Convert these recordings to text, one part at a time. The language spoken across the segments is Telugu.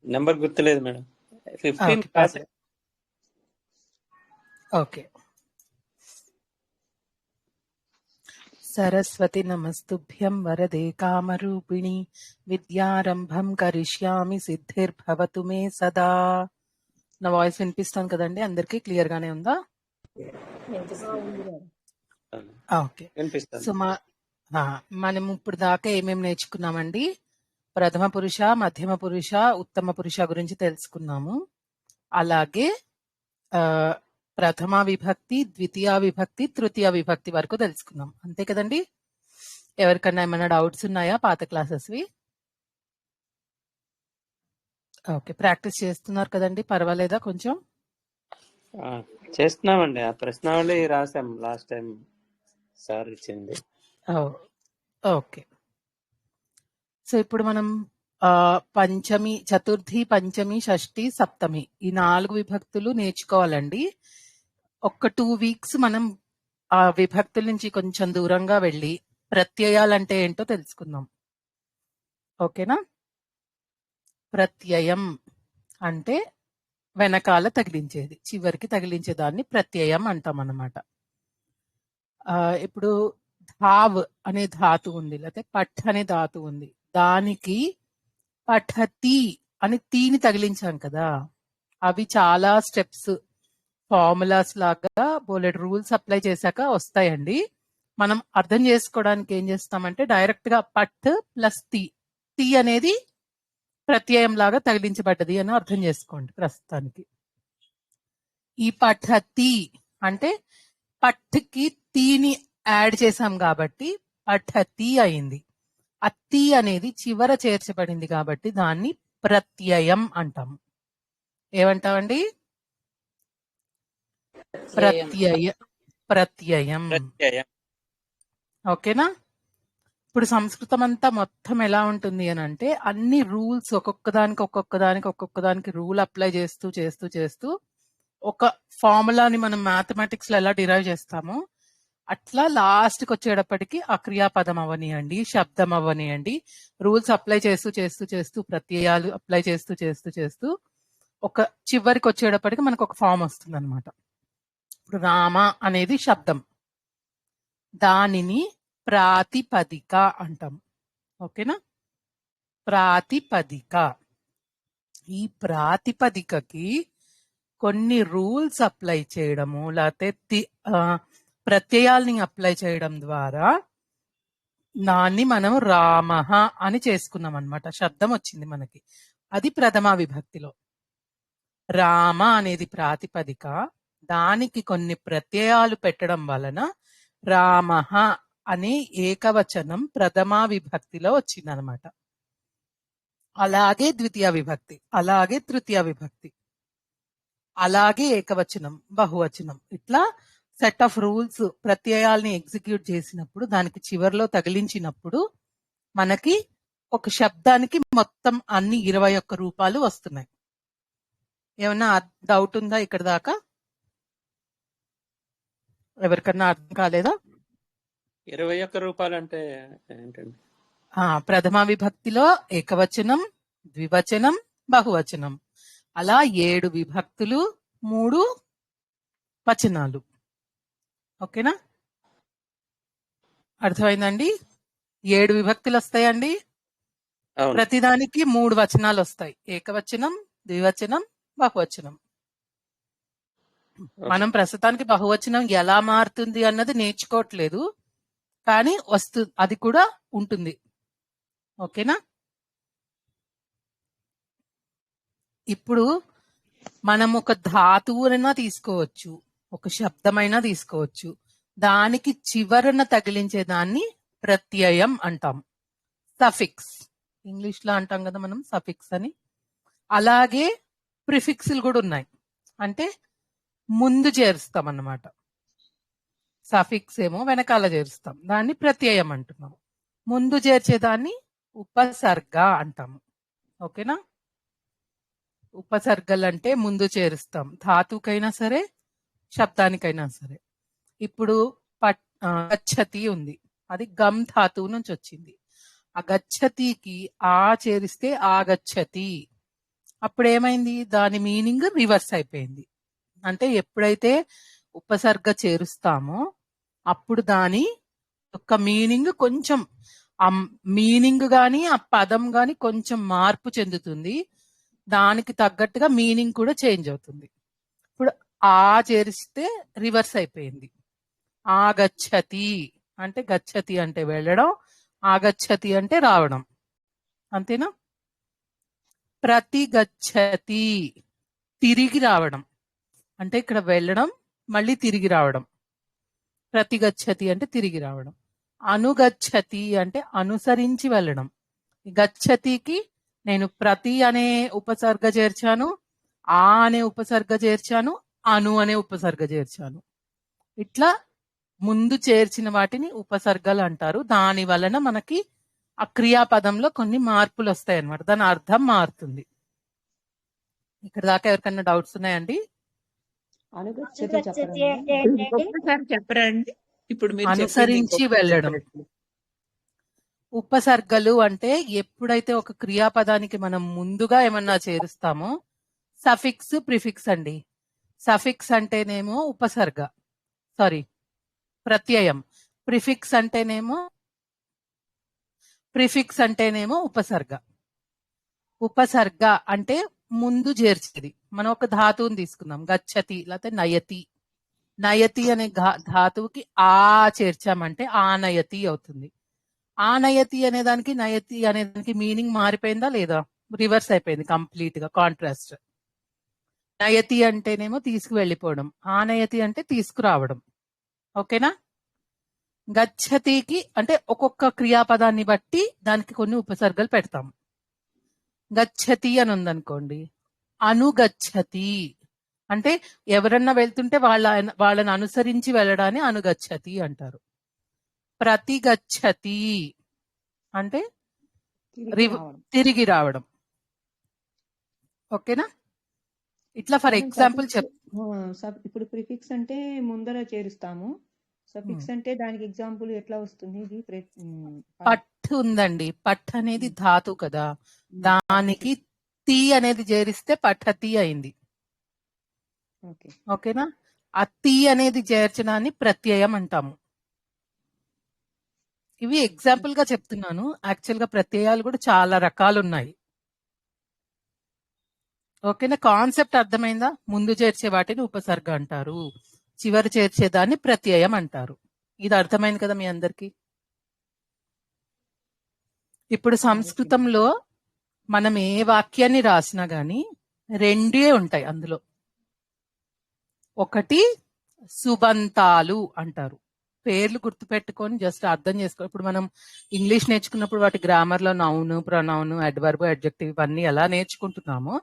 నెంబర్ గుర్తులేదు మేడం. 15 క్లాస్. ఓకే. సరస్వతి నమస్తుభ్యం వరదే కామరూపిణి విద్యారంభం కరిష్యామి సిద్ధిర్భవతు మే సదా. నా వాయిస్ వినిపిస్తాను కదండి, అందరికి క్లియర్ గానే ఉందా? ఓకే. సో మనం ఇప్పుడు దాకా ఏమేమి నేర్చుకున్నామండి? ప్రథమ పురుష, మధ్యమ పురుష, ఉత్తమ పురుష గురించి తెలుసుకున్నాము. అలాగే ప్రథమ విభక్తి, ద్వితీయ విభక్తి, తృతీయ విభక్తి వరకు తెలుసుకున్నాం, అంతే కదండి? ఎవరికన్నా ఏమైనా డౌట్స్ ఉన్నాయా పాత క్లాసెస్వి? ఓకే, ప్రాక్టీస్ చేస్తున్నారు కదండి, పర్వాలేదా? కొంచెం చేస్తున్నామండి. ఆ ప్రశ్నావళి రాసాం లాస్ట్ టైం సార్ ఇచ్చింది. ఓకే. సో ఇప్పుడు మనం పంచమి, చతుర్థి, పంచమి, షష్ఠి, సప్తమి ఈ 4 విభక్తులు నేర్చుకోవాలండి. ఒక 2 వీక్స్ మనం ఆ విభక్తుల నుంచి కొంచెం దూరంగా వెళ్ళి ప్రత్యయాలంటే ఏంటో తెలుసుకుందాం. ఓకేనా? ప్రత్యయం అంటే వెనకాల తగిలించేది, చివరికి తగిలించేదాన్ని ప్రత్యయం అంటాం అన్నమాట. ఇప్పుడు ధావ్ అనే ధాతు ఉంది, లేకపోతే పఠ్ అనే ధాతు ఉంది, దానికి పఠతి అని తీని తగిలించాం కదా. అవి చాలా స్టెప్స్, ఫార్ములాస్ లాగా బోలెడ్ రూల్స్ అప్లై చేశాక వస్తాయండి. మనం అర్థం చేసుకోవడానికి ఏం చేస్తామంటే డైరెక్ట్ గా పఠ్ ప్లస్ తి అనేది ప్రత్యయం లాగా తగిలించబడ్డది అని అర్థం చేసుకోండి ప్రస్తుతానికి. ఈ పఠతి అంటే పఠ్కి తీని యాడ్ చేసాం కాబట్టి పఠతి అయింది. అత్తి అనేది చివర చేర్చబడింది కాబట్టి దాన్ని ప్రత్యయం అంటాం. ఏమంటామండి? ప్రత్యయం. ఓకేనా? ఇప్పుడు సంస్కృతం అంతా మొత్తం ఎలా ఉంటుంది అని అంటే అన్ని రూల్స్ ఒక్కొక్కదానికి రూల్ అప్లై చేస్తూ చేస్తూ చేస్తూ ఒక ఫార్ములాని మనం మ్యాథమెటిక్స్ లో ఎలా డిరైవ్ చేస్తామో అట్లా లాస్ట్కి వచ్చేటప్పటికి ఆ క్రియాపదం అవనియండి, శబ్దం అవనియండి, రూల్స్ అప్లై చేస్తూ చేస్తూ చేస్తూ ప్రత్యయాలు అప్లై చేస్తూ చేస్తూ చేస్తూ ఒక చివరికి వచ్చేటప్పటికి మనకు ఒక ఫామ్ వస్తుంది అనమాట. ఇప్పుడు రామ అనేది శబ్దం, దానిని ప్రాతిపదిక అంటాం. ఓకేనా? ప్రాతిపదిక. ఈ ప్రాతిపదికకి కొన్ని రూల్స్ అప్లై చేయడము లేకపోతే ప్రత్యయాల్ని అప్లై చేయడం ద్వారా దాన్ని మనం రామః అని చేసుకున్నాం అనమాట. శబ్దం వచ్చింది మనకి, అది ప్రథమ విభక్తిలో. రామ అనేది ప్రాతిపదిక, దానికి కొన్ని ప్రత్యయాలు పెట్టడం వలన రామః అనే ఏకవచనం ప్రథమ విభక్తిలో వచ్చింది అనమాట. అలాగే ద్వితీయ విభక్తి, అలాగే తృతీయ విభక్తి, అలాగే ఏకవచనం, బహువచనం, ఇట్లా సెట్ ఆఫ్ రూల్స్ ప్రత్యయాల్ని ఎగ్జిక్యూట్ చేసినప్పుడు దానికి చివర్లో తగిలించినప్పుడు మనకి ఒక శబ్దానికి మొత్తం అన్ని 21 రూపాలు వస్తున్నాయి. ఏమన్నా డౌట్ ఉందా ఇక్కడ దాకా? ఎవరికన్నా అర్థం కాలేదా? 21 రూపాయలు అంటే ఏంటండి? ప్రథమ విభక్తిలో ఏకవచనం, ద్వివచనం, బహువచనం, అలా 7 విభక్తులు, 3 వచనాలు. ఓకేనా? అర్థమైందండి? 7 విభక్తులు వస్తాయండి, ప్రతిదానికి 3 వచనాలు వస్తాయి, ఏకవచనం, ద్వివచనం, బహువచనం. మనం ప్రస్తుతానికి బహువచనం ఎలా మారుతుంది అన్నది నేర్చుకోవట్లేదు, కానీ అది కూడా ఉంటుంది. ఓకేనా? ఇప్పుడు మనం ఒక ధాతువునైనా తీసుకోవచ్చు, ఒక శబ్దమైనా తీసుకోవచ్చు, దానికి చివరన తగిలించే దాన్ని ప్రత్యయం అంటాం. సఫిక్స్, ఇంగ్లీష్ లో అంటాం కదా మనం సఫిక్స్ అని. అలాగే ప్రిఫిక్స్లు కూడా ఉన్నాయి, అంటే ముందు చేరుస్తాం అన్నమాట. సఫిక్స్ ఏమో వెనకాల చేరుస్తాం, దాన్ని ప్రత్యయం అంటున్నాం. ముందు చేర్చేదాన్ని ఉపసర్గ అంటాము. ఓకేనా? ఉపసర్గలు అంటే ముందు చేరుస్తాం, ధాతుకైనా సరే శబ్దానికైనా సరే. ఇప్పుడు గచ్చతి ఉంది, అది గమ్ ధాతువు నుంచి వచ్చింది. ఆ గచ్చతికి ఆ చేరిస్తే ఆగచ్చతి, అప్పుడు ఏమైంది, దాని మీనింగ్ రివర్స్ అయిపోయింది. అంటే ఎప్పుడైతే ఉపసర్గ చేరుస్తామో అప్పుడు దాని యొక్క మీనింగ్ కొంచెం, ఆ మీనింగ్ గాని ఆ పదం గాని కొంచెం మార్పు చెందుతుంది. దానికి తగ్గట్టుగా మీనింగ్ కూడా చేంజ్ అవుతుంది. ఇప్పుడు ఆ చేరిస్తే రివర్స్ అయిపోయింది. ఆగచ్చతి అంటే, గచ్చతి అంటే వెళ్ళడం, ఆగచ్చతి అంటే రావడం. అంతేనా? ప్రతి గచ్చతి తిరిగి రావడం, అంటే ఇక్కడ వెళ్ళడం మళ్ళీ తిరిగి రావడం. ప్రతి గచ్చతి అంటే తిరిగి రావడం. అనుగచ్చతి అంటే అనుసరించి వెళ్ళడం. గచ్చతికి నేను ప్రతి అనే ఉపసర్గ చేర్చాను, ఆ అనే ఉపసర్గ చేర్చాను, అను అనే ఉపసర్గ చేర్చాను. ఇట్లా ముందు చేర్చిన వాటిని ఉపసర్గలు అంటారు. దాని వలన మనకి ఆ క్రియాపదంలో కొన్ని మార్పులు వస్తాయి అన్నమాట. దాని అర్థం మారుతుంది. ఇక్కడ దాకా ఎవరికైనా డౌట్స్ ఉన్నాయండి? అనుగచ్చతి అనుగచ్చతి చెప్పరండి. అంటే ఏంటండి? ఒక్కసారి చెప్పరా అండి? ఇప్పుడు మీరు చెప్పింది అనుసరించి ఇంకొకసారి వెళ్ళడం. చెప్పండి. ఉపసర్గలు అంటే ఎప్పుడైతే ఒక క్రియాపదానికి మనం ముందుగా ఏమన్నా చేరుస్తామో, సఫిక్స్ ప్రిఫిక్స్ అండి. సఫిక్స్ అంటేనేమో ఉపసర్గ, సారీ ప్రత్యయం. ప్రిఫిక్స్ అంటేనేమో ఉపసర్గ. ఉపసర్గ అంటే ముందు చేర్చేది. మనం ఒక ధాతువుని తీసుకుందాం, గచ్చతి లేకపోతే నయతి. నయతి అనే ధాతువుకి ఆ చేర్చామంటే ఆనయతి అవుతుంది. ఆనయతి అనే దానికి నయతి అనే దానికి మీనింగ్ మారిపోయిందా లేదా? రివర్స్ అయిపోయింది కంప్లీట్ గా, కాంట్రాస్ట్. నయతి అంటేనేమో తీసుకువెళ్ళిపోవడం, ఆనయతి అంటే తీసుకురావడం. ఓకేనా? గచ్చతికి అంటే ఒక్కొక్క క్రియాపదాన్ని బట్టి దానికి కొన్ని ఉపసర్గలు పెడతాం. గచ్చతి అని ఉందనుకోండి, అనుగచ్చతి అంటే ఎవరన్నా వెళ్తుంటే వాళ్ళని అనుసరించి వెళ్ళడాన్ని అనుగచ్చతి అంటారు. ప్రతిగచ్చతి అంటే తిరిగి రావడం. ఓకేనా? ఇట్లా ఫర్ ఎగ్జాంపుల్ ఇప్పుడు ప్రిఫిక్స్ అంటే ముందర చేరుస్తాము, సఫిక్స్ అంటే దానికి ఎగ్జాంపుల్ ఎట్లా వస్తుంది? ఇది పట్ ఉందండి. పట్ అనేది ధాతు కదా, దానికి తి అనేది చేరిస్తే పఠతి అయింది. ఓకేనా? ఆ తి అనేది చేర్చడాన్ని ప్రత్యయం అంటాము. ఇవి ఎగ్జాంపుల్ గా చెప్తున్నాను. యాక్చువల్ గా ప్రత్యయాలు కూడా చాలా రకాలు ఉన్నాయి. ఓకేనా? కాన్సెప్ట్ అర్థమైందా? ముందు చేర్చే వాటిని ఉపసర్గ అంటారు, చివరి చేర్చేదాన్ని ప్రత్యయం అంటారు. ఇది అర్థమైంది కదా మీ అందరికి? ఇప్పుడు సంస్కృతంలో మనం ఏ వాక్యాన్ని రాసినా గాని రెండే ఉంటాయి అందులో. ఒకటి సుబంతాలు అంటారు. పేర్లు గుర్తుపెట్టుకొని జస్ట్ అర్థం చేసుకో. ఇప్పుడు మనం ఇంగ్లీష్ నేర్చుకున్నప్పుడు వాటి గ్రామర్ లో నౌన్, ప్రొనౌన్, అడ్వర్బ్, అడ్జెక్టివ్ ఇవన్నీ ఎలా నేర్చుకుంటున్నామో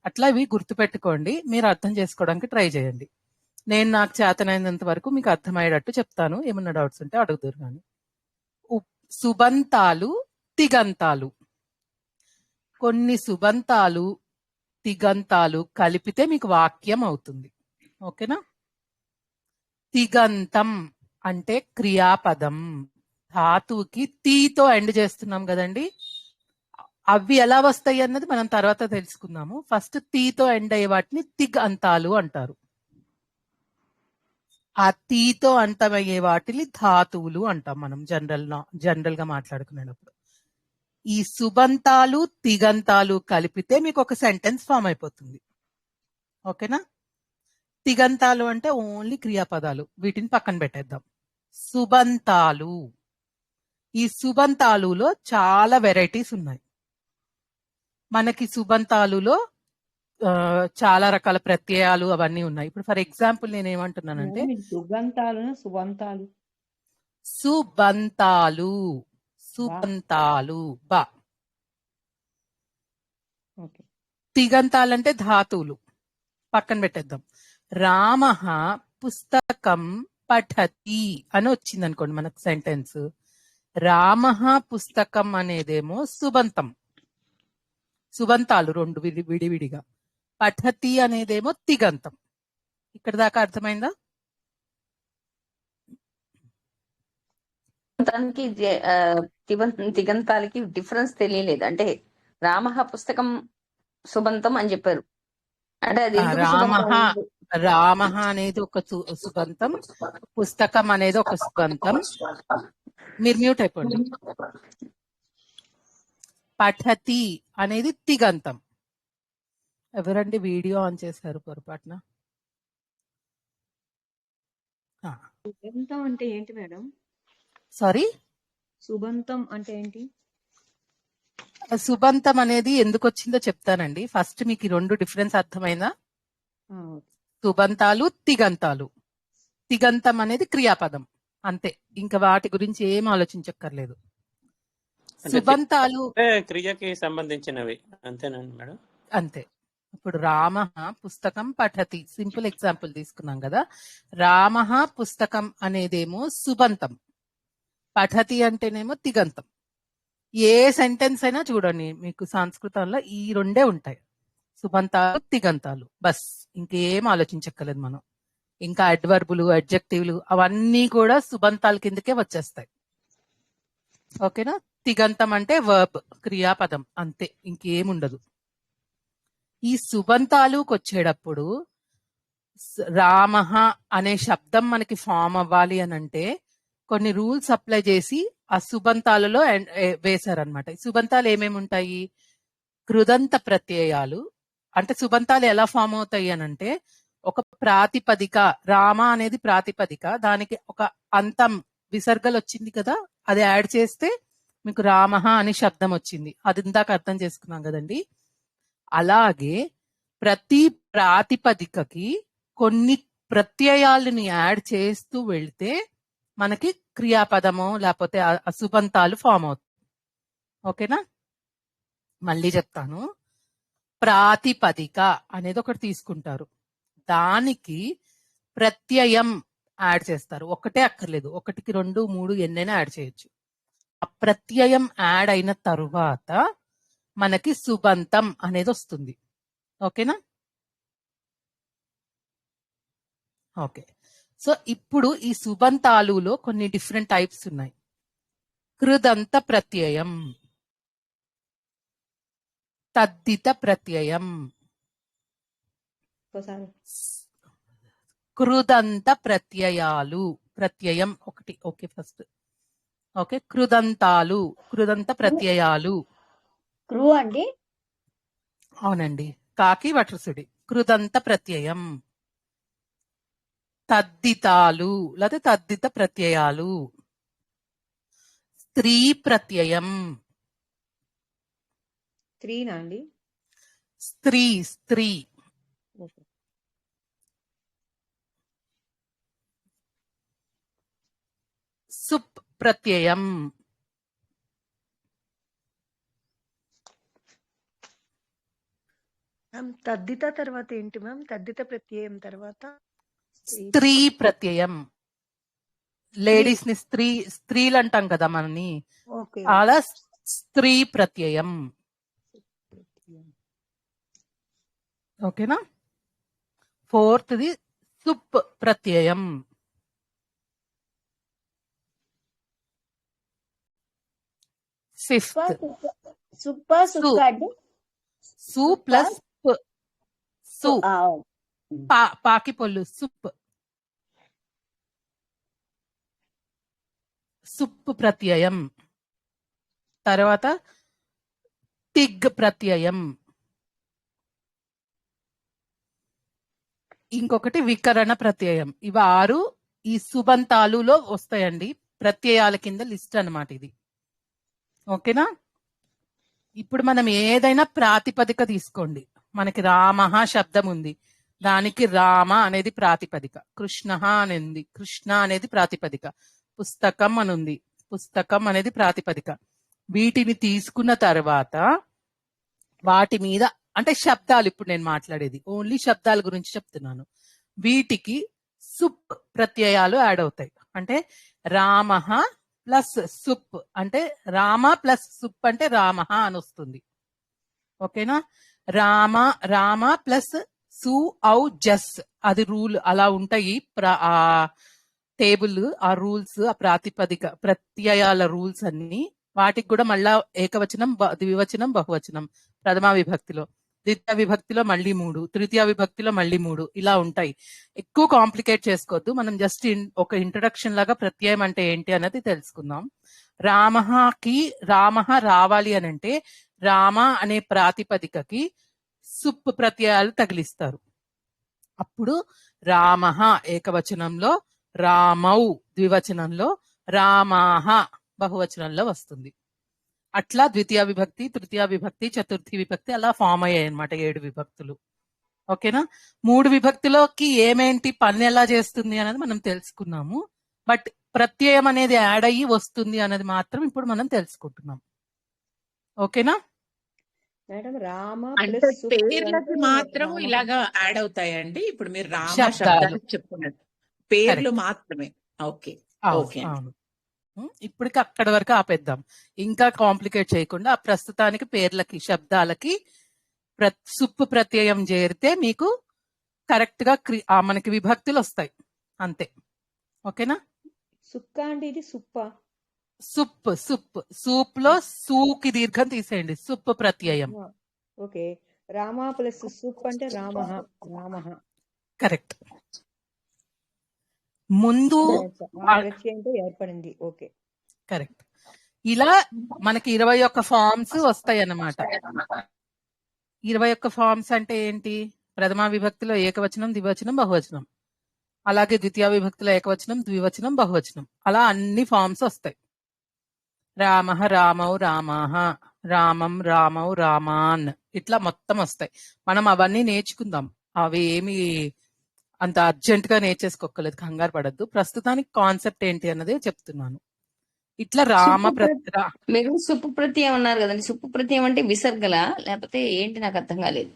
అట్లా ఇవి గుర్తుపెట్టుకోండి. మీరు అర్థం చేసుకోవడానికి ట్రై చేయండి. నేను నాకు చేతనైనంత వరకు మీకు అర్థమయ్యేటట్టు చెప్తాను. ఏమన్నా డౌట్స్ ఉంటే అడుగుదురు. కానీ సుబంతాలు, తిగంతాలు. కొన్ని సుబంతాలు తిగంతాలు కలిపితే మీకు వాక్యం అవుతుంది. ఓకేనా? తిగంతం అంటే క్రియాపదం. ధాతువుకి తీతో ఎండ్ చేస్తున్నాం కదండి, అవి ఎలా వస్తాయి అన్నది మనం తర్వాత తెలుసుకుందాము. ఫస్ట్ తీతో ఎండ్ అయ్యే వాటిని తిగంతాలు అంటారు. ఆ తీతో అంతమయ్యే వాటిని ధాతువులు అంటాం మనం జనరల్ గా మాట్లాడుకునేటప్పుడు. ఈ సుబంతాలు తిగంతాలు కలిపితే మీకు ఒక సెంటెన్స్ ఫామ్ అయిపోతుంది. ఓకేనా? తిగంతాలు అంటే ఓన్లీ క్రియాపదాలు, వీటిని పక్కన పెట్టేద్దాం. సుబంతాలు, ఈ సుబంతాలులో చాలా వెరైటీస్ ఉన్నాయి. మనకి సుబంతాలులో చాలా రకాల ప్రత్యయాలు అవన్నీ ఉన్నాయి. ఇప్పుడు ఫర్ ఎగ్జాంపుల్ నేను ఏమంటున్నానంటే సుబంతాలు బా. తిగంతాలంటే ధాతువులు, పక్కన పెట్టేద్దాం. రామ పుస్తకం పఠతి అని వచ్చింది అనుకోండి మనకు సెంటెన్స్. రామ పుస్తకం అనేదేమో సుబంతం, సుబంతాలు రెండు విడివిడిగా. పఠతి అనేదేమో తిగంతం. ఇక్కడ దాకా అర్థమైందా? తిగంతాలకి డిఫరెన్స్ తెలియలేదు. అంటే రామ పుస్తకం సుబంతం అని చెప్పారు. అంటే అది ఎందుకు రామః సుబంతం అయింది? రామః అనేది ఒక సుబంతం, పుస్తకం అనేది ఒక సుబంతం. మీరు మ్యూట్ అయిపోండి. పఠతి అనేది తిగంతం. ఎవరండి వీడియో ఆన్ చేశారు పొరపాటున? సుబంతం అంటే ఏంటి మేడం? సారీ, సుబంతం అంటే ఏంటి? సుబంతం అనేది ఎందుకు వచ్చిందో చెప్తానండి. ఫస్ట్ మీకు ఈ రెండు డిఫరెన్స్ అర్థమైందా? సుబంతాలు, తిగంతాలు. తిగంతం అనేది క్రియాపదం, అంతే. ఇంకా వాటి గురించి ఏం ఆలోచించక్కర్లేదు. సుబంతాలు క్రియకి సంబంధించినవి అంతేనండి మేడం? అంతే. ఇప్పుడు రామః పుస్తకం పఠతి, సింపుల్ ఎగ్జాంపుల్ తీసుకున్నాం కదా. రామః పుస్తకం అనేదేమో సుబంతం, పఠతి అంటేనేమో తిగంతం. ఏ సెంటెన్స్ అయినా చూడండి, మీకు సంస్కృతంలో ఈ రెండే ఉంటాయి, సుబంతాలు తిగంతాలు. బస్, ఇంకేం ఆలోచించక్కర్లేదు మనం. ఇంకా అడ్వర్బులు, అడ్జెక్టివ్లు అవన్నీ కూడా సుబంతాల కిందకే వచ్చేస్తాయి. ఓకేనా? తిగంతం అంటే వర్బ్, క్రియాపదం, అంతే, ఇంకేముండదు. ఈ సుబంతాలుకి వచ్చేటప్పుడు రామః అనే శబ్దం మనకి ఫామ్ అవ్వాలి అని అంటే కొన్ని రూల్స్ అప్లై చేసి ఆ సుబంతాలలో వేశారనమాట. ఈ సుబంతాలు ఏమేమి ఉంటాయి? కృదంత ప్రత్యయాలు. అంటే సుబంతాలు ఎలా ఫామ్ అవుతాయి అని అంటే, ఒక ప్రాతిపదిక, రామ అనేది ప్రాతిపదిక, దానికి ఒక అంతం విసర్గలు వచ్చింది కదా, అది యాడ్ చేస్తే మీకు రామః అనే శబ్దం వచ్చింది. అది ఇందాక అర్థం చేసుకున్నాం కదండి. అలాగే ప్రతి ప్రాతిపదికకి కొన్ని ప్రత్యయాలని యాడ్ చేస్తూ వెళ్తే మనకి క్రియాపదము లేకపోతే అసుబంతాలు ఫామ్ అవుతాయి. ఓకేనా? మళ్ళీ చెప్తాను. ప్రాతిపదిక అనేది ఒకటి తీసుకుంటారు, దానికి ప్రత్యయం యాడ్ చేస్తారు. ఒకటే అక్కర్లేదు, 1, 2, 3 ఎన్నైనా యాడ్ చేయొచ్చు. ఆ ప్రత్యయం యాడ్ అయిన తరువాత మనకి సుబంతం అనేది వస్తుంది. ఓకేనా? ఓకే. సో ఇప్పుడు ఈ సుబంతాలులో కొన్ని డిఫరెంట్ టైప్స్ ఉన్నాయి. కృదంత ప్రత్యయం, తద్దిత ప్రత్యయం, కృదంత ప్రత్యయాలు. ప్రత్యయం ఒకటి. Okay, first okay. కృదంతాలు, కృదంత ప్రత్యయాలు. క్రూ అండి? అవునండి, కాకి వట్రసుడి. కృదంత ప్రత్యయం. తద్దితాలు లేదా తద్దిత ప్రత్యయాలు. స్త్రీ ప్రత్యయం. స్త్రీనా అండి? స్త్రీ, స్త్రీ. సుప్ ప్రత్యయం. తద్దిత తర్వాత ఏంటి మ్యామ్? తద్దిత ప్రత్యయం తర్వాత స్త్రీ ప్రత్యయం. లేడీస్ ని స్త్రీలు అంటాం కదా మనని, అలా స్త్రీ ప్రత్యయం. ఓకేనా? 4th సుప్ ప్రత్యయం. ఫిఫ్త్ సు ప్లస్ సు, పాకి పొల్లు, సుప్. సుప్ ప్రత్యయం. తర్వాత తిగ్ ప్రత్యయం. ఇంకొకటి వికరణ ప్రత్యయం. ఇవి 6 ఈ సుబంతాలులో వస్తాయండి, ప్రత్యయాల కింద లిస్ట్ అన్నమాట ఇది. ఓకేనా? ఇప్పుడు మనం ఏదైనా ప్రాతిపదిక తీసుకోండి. మనకి రామః శబ్దం ఉంది, దానికి రామ అనేది ప్రాతిపదిక. కృష్ణ అని ఉంది, కృష్ణ అనేది ప్రాతిపదిక. పుస్తకం అని ఉంది, పుస్తకం అనేది ప్రాతిపదిక. వీటిని తీసుకున్న తర్వాత వాటి మీద, అంటే శబ్దాలు, ఇప్పుడు నేను మాట్లాడేది ఓన్లీ శబ్దాల గురించి చెప్తున్నాను. వీటికి సుప్ ప్రత్యయాలు యాడ్ అవుతాయి. అంటే రామః ప్లస్ సుప్ అంటే రామ ప్లస్ సుప్ అంటే రామః అని వస్తుంది. ఓకేనా? రామ ప్లస్ సు ఔ జస్, అది రూల్. అలా ఉంటాయి ఆ టేబుల్, ఆ రూల్స్, ఆ ప్రాతిపదిక ప్రత్యయాల రూల్స్ అన్ని. వాటికి కూడా మళ్ళా ఏకవచనం, ద్వివచనం, బహువచనం, ప్రథమా విభక్తిలో ద్వితీయ విభక్తిలో మళ్ళీ 3, తృతీయ విభక్తిలో మళ్ళీ 3 ఇలా ఉంటాయి. ఎక్కువ కాంప్లికేట్ చేసుకోవద్దు. మనం జస్ట్ ఒక ఇంట్రడక్షన్ లాగా ప్రత్యయం అంటే ఏంటి అన్నది తెలుసుకుందాం. రామకి రావాలి అని అంటే రామ అనే ప్రాతిపదికకి సుప్ ప్రత్యయాలు తగిలిస్తారు. అప్పుడు రామః ఏకవచనంలో, రామౌ ద్వివచనంలో, రామాహ బహువచనంలో వస్తుంది. అట్లా ద్వితీయ విభక్తి, తృతీయ విభక్తి, చతుర్థి విభక్తి అలా ఫామ్ అయ్యాయి అనమాట 7 విభక్తులు. ఓకేనా? 3 విభక్తిలోకి ఏమేంటి పని ఎలా చేస్తుంది అనేది మనం తెలుసుకున్నాము. బట్ ప్రత్యయం అనేది యాడ్ అయ్యి వస్తుంది అనేది మాత్రం ఇప్పుడు మనం తెలుసుకుంటున్నాం. ఓకేనా? మేడం రామ అంటే ప్లస్ సుప్ పేర్లకి అంటే మాత్రము రామ ఇలాగా యాడ్ అవుతాయండి. ఇప్పుడు మీరు రామ శబ్దాలు శబ్దానికి చెప్పుకున్నారు, పేర్లు కరెక్ట్. మాత్రమే. ఓకే అవును ఓకే అండి. అవును. ఇప్పటికి అక్కడ వరకు ఆపేద్దాం. ఇంకా కాంప్లికేట్ చేయకుండా ఆ ప్రస్తుతానికి పేర్లకి శబ్దాలకి సుప్పు ప్రత్యయం చేరితే మీకు కరెక్ట్ గా మనకి విభక్తులు వస్తాయి అంతే. ఓకేనా? సుక్క అంటే ఇది సుప్ప. సూప్ లో సూకి దీర్ఘం తీసేయండి. సుప్పు ప్రత్యయం. ఓకే. రామ ప్లస్ సుప్ అంటే రామః. రామః కరెక్ట్. ముందు ఆ ప్రత్యయంతో ఏర్పడింది. ఓకే. కరెక్ట్. ఇలా మనకి 21 ఫార్మ్స్ వస్తాయి అన్నమాట. 21 ఫార్మ్స్ అంటే ఏంటి? ప్రథమా విభక్తిలో ఏకవచనం, ద్వివచనం, బహువచనం. అలాగే ద్వితీయ విభక్తిలో ఏకవచనం, ద్వివచనం, బహువచనం. అలా అన్ని ఫార్మ్స్ వస్తాయి. రామః, రామౌ, రామాః, రామం, రామౌ, రామాన్ ఇట్లా మొత్తం వస్తాయి. మనం అవన్నీ నేర్చుకుందాం. అవి ఏమి అంత అర్జెంట్ గా నేర్చేసుకోలేదు, కంగారు పడద్దు. ప్రస్తుతానికి కాన్సెప్ట్ ఏంటి అన్నదే చెప్తున్నాను. ఇట్లా మీరు సుప్పు ప్రత్యయం అన్నారు కదండి. సుప్పు ప్రత్యయం అంటే విసర్గలా లేకపోతే ఏంటి? నాకు అర్థం కాలేదు.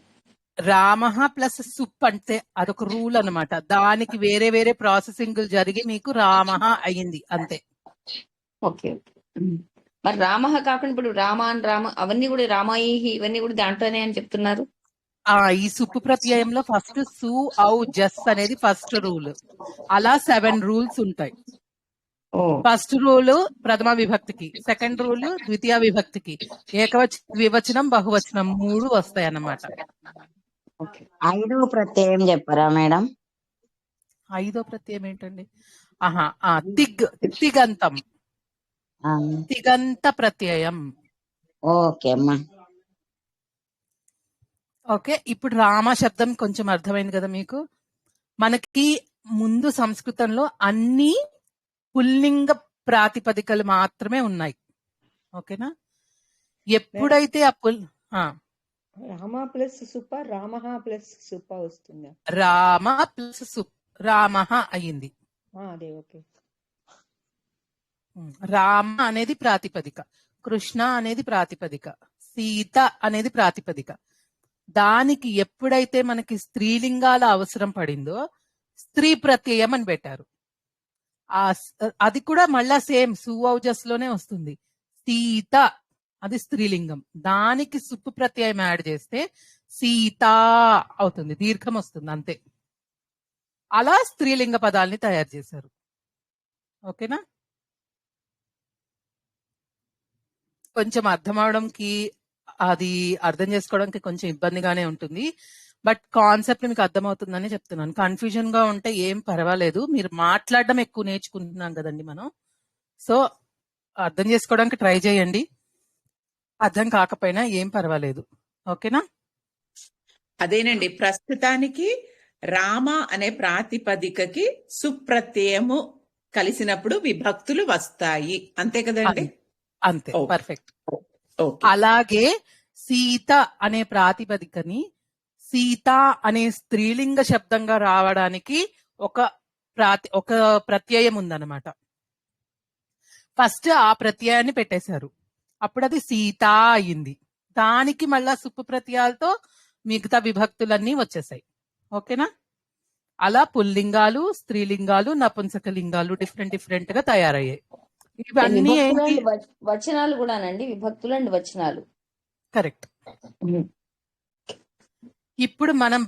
రామః ప్లస్ సుప్ అంటే అదొక రూల్ అన్నమాట. దానికి వేరే వేరే ప్రాసెసింగ్ జరిగి మీకు రామః అయ్యింది అంతే. ఓకే. మరి రామః కాకుండా ఇప్పుడు రామాన్, రామ అవన్నీ కూడా రామాయి ఇవన్నీ కూడా దాంట్లోనే అని చెప్తున్నారు. ఈ సుప్పు ప్రత్యయంలో ఫస్ట్ సు, ఔ, జస్ అనేది ఫస్ట్ రూల్. అలా 7 రూల్స్ ఉంటాయి. ఫస్ట్ రూల్ ప్రథమ విభక్తికి, సెకండ్ రూల్ ద్వితీయ విభక్తికి, ద్వివచనం, బహువచనం 3 వస్తాయి అన్నమాట. 5వ ప్రత్యయం చెప్పారా మేడం? 5వ ప్రత్యయం ఏంటండి? తిగంతం, తిగంత ప్రత్యయం. ఓకే అమ్మా. ఓకే. ఇప్పుడు రామ శబ్దం కొంచెం అర్థమైంది కదా మీకు. మనకి ముందు సంస్కృతంలో అన్ని పుల్లింగ ప్రాతిపదికలు మాత్రమే ఉన్నాయి. ఓకేనా? ఎప్పుడైతే రామ ప్లస్ సుప్ప, రామః ప్లస్ సుప్ప వస్తుందా? రామ ప్లస్ సుప్, రామః అయ్యింది. అదే ఓకే. రామ అనేది ప్రాతిపదిక, కృష్ణ అనేది ప్రాతిపదిక, సీత అనేది ప్రాతిపదిక. దానికి ఎప్పుడైతే మనకి స్త్రీలింగాల అవసరం పడిందో స్త్రీ ప్రత్యయం అని పెట్టారు. అది కూడా మళ్ళా సేమ్ సుఔజస్ లోనే వస్తుంది. సీత అది స్త్రీలింగం, దానికి సుప్పు ప్రత్యయం యాడ్ చేస్తే సీత అవుతుంది, దీర్ఘం వస్తుంది అంతే. అలా స్త్రీలింగ పదాలని తయారు చేశారు. ఓకేనా? కొంచెం అర్థం అవడంకి, అది అర్థం చేసుకోవడానికి కొంచెం ఇబ్బందిగానే ఉంటుంది. బట్ కాన్సెప్ట్ మీకు అర్థమవుతుందని చెప్తున్నాను. కన్ఫ్యూజన్ గా ఉంటే ఏం పర్వాలేదు, మీరు మాట్లాడడం ఎక్కువ నేర్చుకుంటున్నాం కదండి మనం. సో అర్థం చేసుకోవడానికి ట్రై చేయండి. అర్థం కాకపోయినా ఏం పర్వాలేదు. ఓకేనా? అదేనండి, ప్రస్తుతానికి రామ అనే ప్రాతిపదికకి సుప్రత్యయము కలిసినప్పుడు విభక్తులు వస్తాయి, అంతే కదండి? అంతే, పర్ఫెక్ట్. అలాగే సీత అనే ప్రాతిపదికని సీత అనే స్త్రీలింగ శబ్దంగా రావడానికి ఒక ప్రత్యయం ఉందన్నమాట. ఫస్ట్ ఆ ప్రత్యయాన్ని పెట్టేశారు, అప్పుడు అది సీత అయింది. దానికి మళ్ళా సుప్పు ప్రత్యయాలతో మిగతా విభక్తులన్నీ వచ్చేసాయి. ఓకేనా? అలా పుల్లింగాలు, స్త్రీలింగాలు, నపుంసకలింగాలు డిఫరెంట్ గా తయారయ్యాయి. ఇవన్నీ వచనాలు కూడానండి, విభక్తులు అండ్ వచనాలు. కరెక్ట్. ఇప్పుడు మనం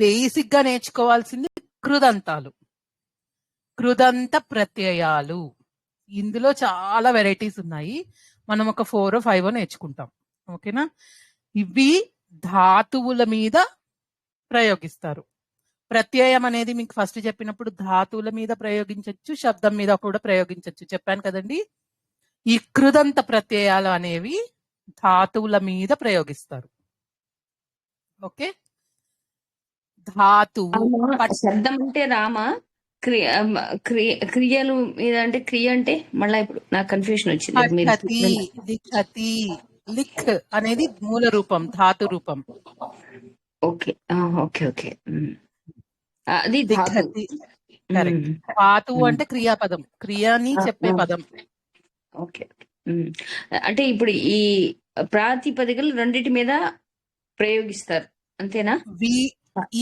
బేసిక్ గా నేర్చుకోవాల్సింది కృదంతాలు, కృదంత ప్రత్యయాలు. ఇందులో చాలా వెరైటీస్ ఉన్నాయి. మనం ఒక 4 or 5 నేర్చుకుంటాం. ఓకేనా? ఇవి ధాతువుల మీద ప్రయోగిస్తారు. ప్రత్యయం అనేది మీకు ఫస్ట్ చెప్పినప్పుడు ధాతువుల మీద ప్రయోగించవచ్చు, శబ్దం మీద కూడా ప్రయోగించవచ్చు చెప్పాను కదండి. ఈ కృదంత ప్రత్యయాలు అనేవి ధాతువుల మీద ప్రయోగిస్తారు. ఓకే, ధాతువు శబ్దం అంటే రామ, క్రియలు మీద అంటే క్రియ అంటే మళ్ళా ఇప్పుడు నాకు కన్ఫ్యూషన్ వచ్చింది. మీరు పఠతి, లిఖతి, లిఖ్ అనేది మూల రూపం, ధాతు రూపం. ఓకే ఓకే ఓకే, అది ధాతు. లిఖతి కరెక్ట్. ధాతువు అంటే క్రియాపదం, క్రియని చెప్పే పదం. ఓకే, అంటే ఇప్పుడు ఈ ప్రాతిపదికలు రెండిటి మీద ప్రయోగిస్తారు అంతేనా?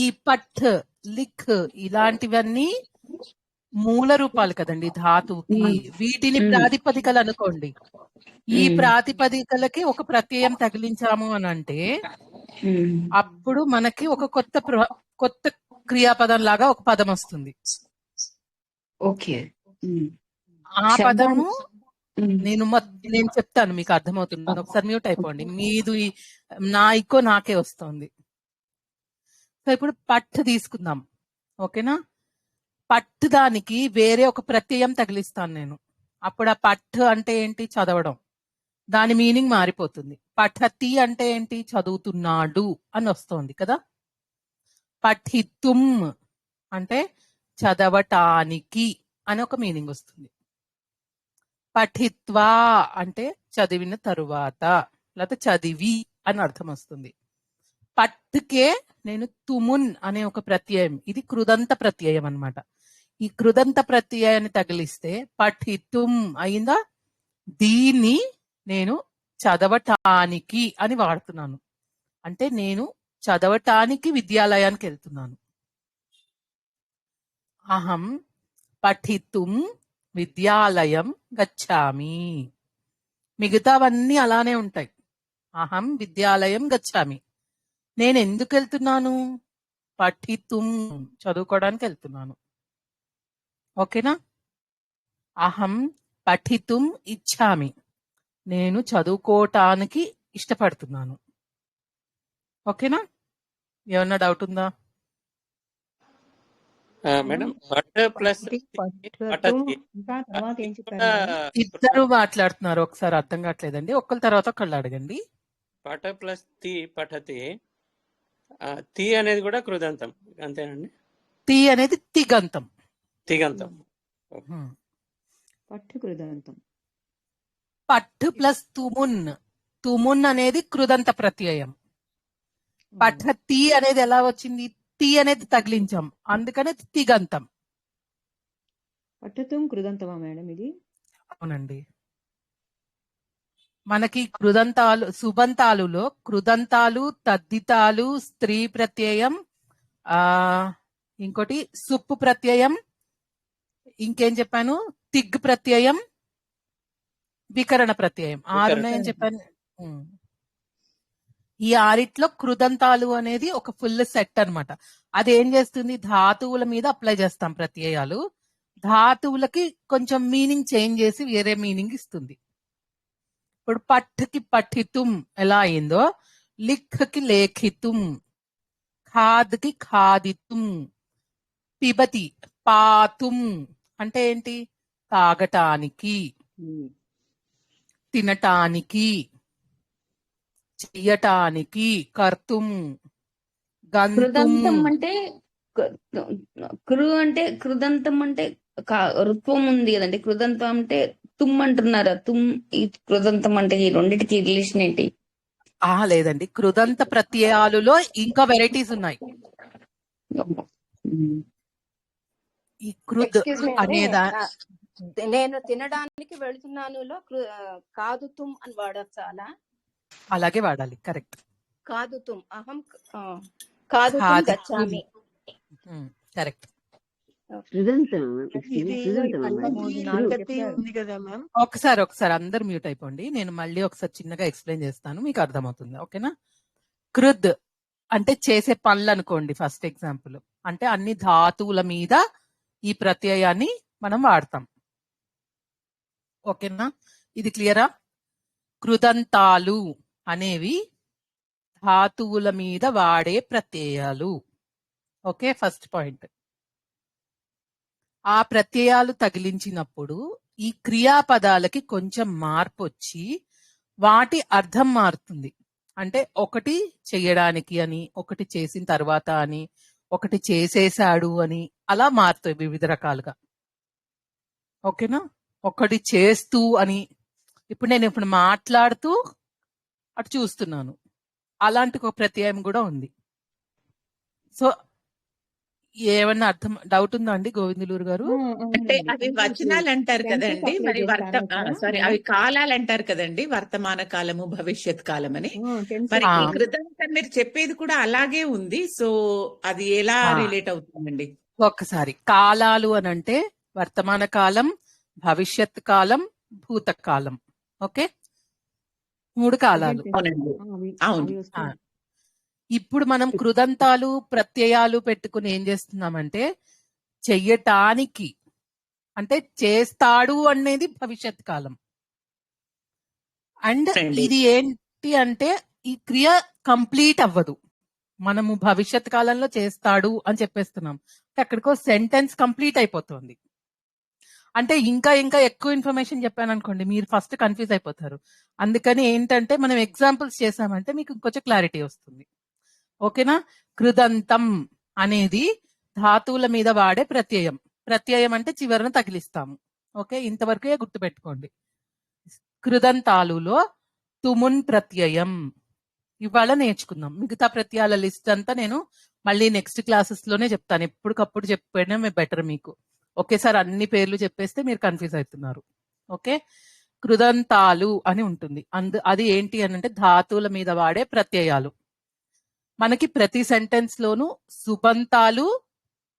ఈ పఠ్, లిఖ్ ఇలాంటివన్నీ మూల రూపాలు కదండి ధాతువుకి. వీటిని ప్రాతిపదికలు అనుకోండి. ఈ ప్రాతిపదికలకి ఒక ప్రత్యయం తగిలించాము అని అంటే అప్పుడు మనకి ఒక కొత్త క్రియాపదం లాగా ఒక పదం వస్తుంది. ఓకే, ఆ పదము నేను చెప్తాను, మీకు అర్థమవుతుంది. ఒకసారి మ్యూట్ అయిపోండి, మీది నా ఇక్కో నాకే వస్తుంది. సో ఇప్పుడు పట్టు తీసుకుందాం, ఓకేనా. పట్టు దానికి వేరే ఒక ప్రత్యయం తగిలిస్తాను నేను. అప్పుడు ఆ పట్టు అంటే ఏంటి? చదవడం. దాని మీనింగ్ మారిపోతుంది. పఠతి అంటే ఏంటి? చదువుతున్నాడు అని వస్తుంది కదా. పఠితుం అంటే చదవటానికి అని ఒక మీనింగ్ వస్తుంది. పఠిత్వా అంటే చదివిన తరువాత, లేకపోతే చదివి అని అర్థం వస్తుంది. పట్టుకే నేను తుమున్ అనే ఒక ప్రత్యయం, ఇది కృదంత ప్రత్యయం అన్నమాట. ఈ కృదంత ప్రత్యయాన్ని తగిలిస్తే పఠితుం అయిందా. దీన్ని నేను చదవటానికి అని వాడుతున్నాను. అంటే నేను చదవటానికి విద్యాలయానికి వెళ్తున్నాను. అహం పఠితుం విద్యాలయం గచ్చామి. మిగతావన్నీ అలానే ఉంటాయి. అహం విద్యాలయం గచ్చామి. నేను ఎందుకు వెళ్తున్నాను? పఠితుం చదువుకోవడానికి వెళ్తున్నాను. ఓకేనా. అహం పఠితుం ఇచ్చామి. నేను చదువుకోవటానికి ఇష్టపడుతున్నాను. ఓకేనా. ఏమన్నా డౌట్ ఉందా మేడం? పఠ ప్లస్ పఠతి ఇంకా తర్వాత ఏం చెప్పారు మేడం? ఇద్దరు మాట్లాడుతున్నారు, ఒకసారి అర్థం కావట్లేదండి. ఒకళ్ళ తర్వాత ఒకళ్ళు అడగండి. పఠ ప్లస్ తి పఠతి. తి అనేది కూడా కృదంతం అంతేనండి? తి అనేది తిగంతం. తిగంతం. పట్టు కృదంతం. పట్టు ప్లస్ తుమున్. తుమున్ అనేది కృదంత ప్రత్యయం. పఠతి అనేది ఎలా వచ్చింది? తి అనేది తగిలించాం, అందుకనే తిగంతం. పట్టతుం కృదంతమా మేడం ఇది? అవునండి. మనకి కృదంతాలు, సుబంతాలులో కృదంతాలు, తద్దితాలు, స్త్రీ ప్రత్యయం, ఇంకోటి సుప్పు ప్రత్యయం, ఇంకేం చెప్పాను? తిగ్ ప్రత్యయం, వికరణ ప్రత్యయం, 6 ఉన్నాయని చెప్పాను. ఈ 6 కృదంతాలు అనేది ఒక ఫుల్ సెట్ అన్నమాట. అది ఏం చేస్తుంది? ధాతువుల మీద అప్లై చేస్తాం ప్రత్యయాలు. ధాతువులకి కొంచెం మీనింగ్ చేంజ్ చేసి వేరే మీనింగ్ ఇస్తుంది. ఇప్పుడు పఠ్కి పఠితుం ఎలా అయిందో, లిఖ్కి లేఖితుం, ఖాద్కి ఖాదితుం, పిబతి పాతుం అంటే ఏంటి? తాగటానికి, తినటానికి, చెయ్యటానికి, కర్తుం, గంతుం. కృదంతం అంటే కృదంతం అంటే రుత్వం ఉంది కదండి. కృదంతం అంటే తుమ్ అంటున్నారా? తుమ్ ఈ కృదంతం అంటే ఈ రెండింటికి రిలేషన్ ఏంటి? లేదండి, కృదంత ప్రత్యయాలులో ఇంకా వెరైటీస్ ఉన్నాయి. ఈ కృద్ అనేదా నేను తినడానికి వెళ్తున్నానులో కాదుతుం అని వాడచ్చు. అలా అలాగే వాడాలి. కరెక్ట్. కాదుతుం, అహం కాదుతుం గచ్చామి. కరెక్ట్. ఒకసారి అందరు మ్యూట్ అయిపోండి. నేను మళ్ళీ ఒకసారి చిన్నగా ఎక్స్ప్లెయిన్ చేస్తాను, మీకు అర్థమవుతుంది. ఓకేనా. కృద్ అంటే చేసే పనులు అనుకోండి. ఫస్ట్ ఎగ్జాంపుల్ అంటే అన్ని ధాతువుల మీద ఈ ప్రత్యయాన్ని మనం వాడతాం. ఓకేనా. ఇది క్లియరా? కృదంతాలు అనేవి ధాతువుల మీద వాడే ప్రత్యయాలు. Okay, first point. ఆ ప్రత్యయాలు తగిలించినప్పుడు ఈ క్రియాపదాలకి కొంచెం మార్పు వచ్చి వాటి అర్థం మారుతుంది. అంటే ఒకటి చెయ్యడానికి అని, ఒకటి చేసిన తర్వాత అని, ఒకటి చేసేశాడు అని, అలా మారుతాయి వివిధ రకాలుగా. ఓకేనా? ఒకటి చేస్తూ అని, ఇప్పుడు నేను ఇప్పుడు మాట్లాడుతూ అటు చూస్తున్నాను, అలాంటి ఒక ప్రత్యయం కూడా ఉంది. సో ఏమన్నా అర్థం డౌట్ ఉందా అండి గోవిందులూరు గారు? అంటే అవి వచనాలు అంటారు కదండి, మరి అవి కాలాలు అంటారు కదండి, వర్తమాన కాలము భవిష్యత్ కాలం అని. మరి ఈ కృతంతం మీరు చెప్పేది కూడా అలాగే ఉంది. సో అది ఎలా రిలేట్ అవుతుందండి? ఒక్కసారి కాలాలు అని అంటే వర్తమాన కాలం, భవిష్యత్ కాలం, భూతకాలం. ఓకే, 3 కాలాలు. అవును. ఇప్పుడు మనం కృదంతాలు ప్రత్యయాలు పెట్టుకుని ఏం చేస్తున్నామంటే చెయ్యటానికి, అంటే చేస్తాడు అనేది భవిష్యత్ కాలం. అండ్ ఇది ఏంటి అంటే ఈ క్రియ కంప్లీట్ అవ్వదు. మనము భవిష్యత్ కాలంలో చేస్తాడు అని చెప్పేస్తున్నాం, అక్కడికో సెంటెన్స్ కంప్లీట్ అయిపోతుంది. అంటే ఇంకా ఇంకా ఎక్కువ ఇన్ఫర్మేషన్ చెప్పాను అనుకోండి, మీరు ఫస్ట్ కన్ఫ్యూజ్ అయిపోతారు. అందుకని ఏంటంటే మనం ఎగ్జాంపుల్స్ చేసామంటే మీకు ఇంకొంచెం క్లారిటీ వస్తుంది. ఓకేనా? కృదంతం అనేది ధాతువుల మీద వాడే ప్రత్యయం. ప్రత్యయం అంటే చివరన తగిలిస్తాము. ఓకే, ఇంతవరకే గుర్తుపెట్టుకోండి. కృదంతాలులో తుమున్ ప్రత్యయం ఇవాళ నేర్చుకుందాం. మిగతా ప్రత్యయాల లిస్ట్ అంతా నేను మళ్ళీ నెక్స్ట్ క్లాసెస్ లోనే చెప్తాను. ఎప్పటికప్పుడు చెప్పేయడమే బెటర్ మీకు. ఒకేసారి అన్ని పేర్లు చెప్పేస్తే మీరు కన్ఫ్యూజ్ అవుతున్నారు. ఓకే, కృదంతాలు అని ఉంటుంది. అది ఏంటి అని అంటే ధాతువుల మీద వాడే ప్రత్యయాలు. మనకి ప్రతి సెంటెన్స్ లోనూ సుబంతాలు,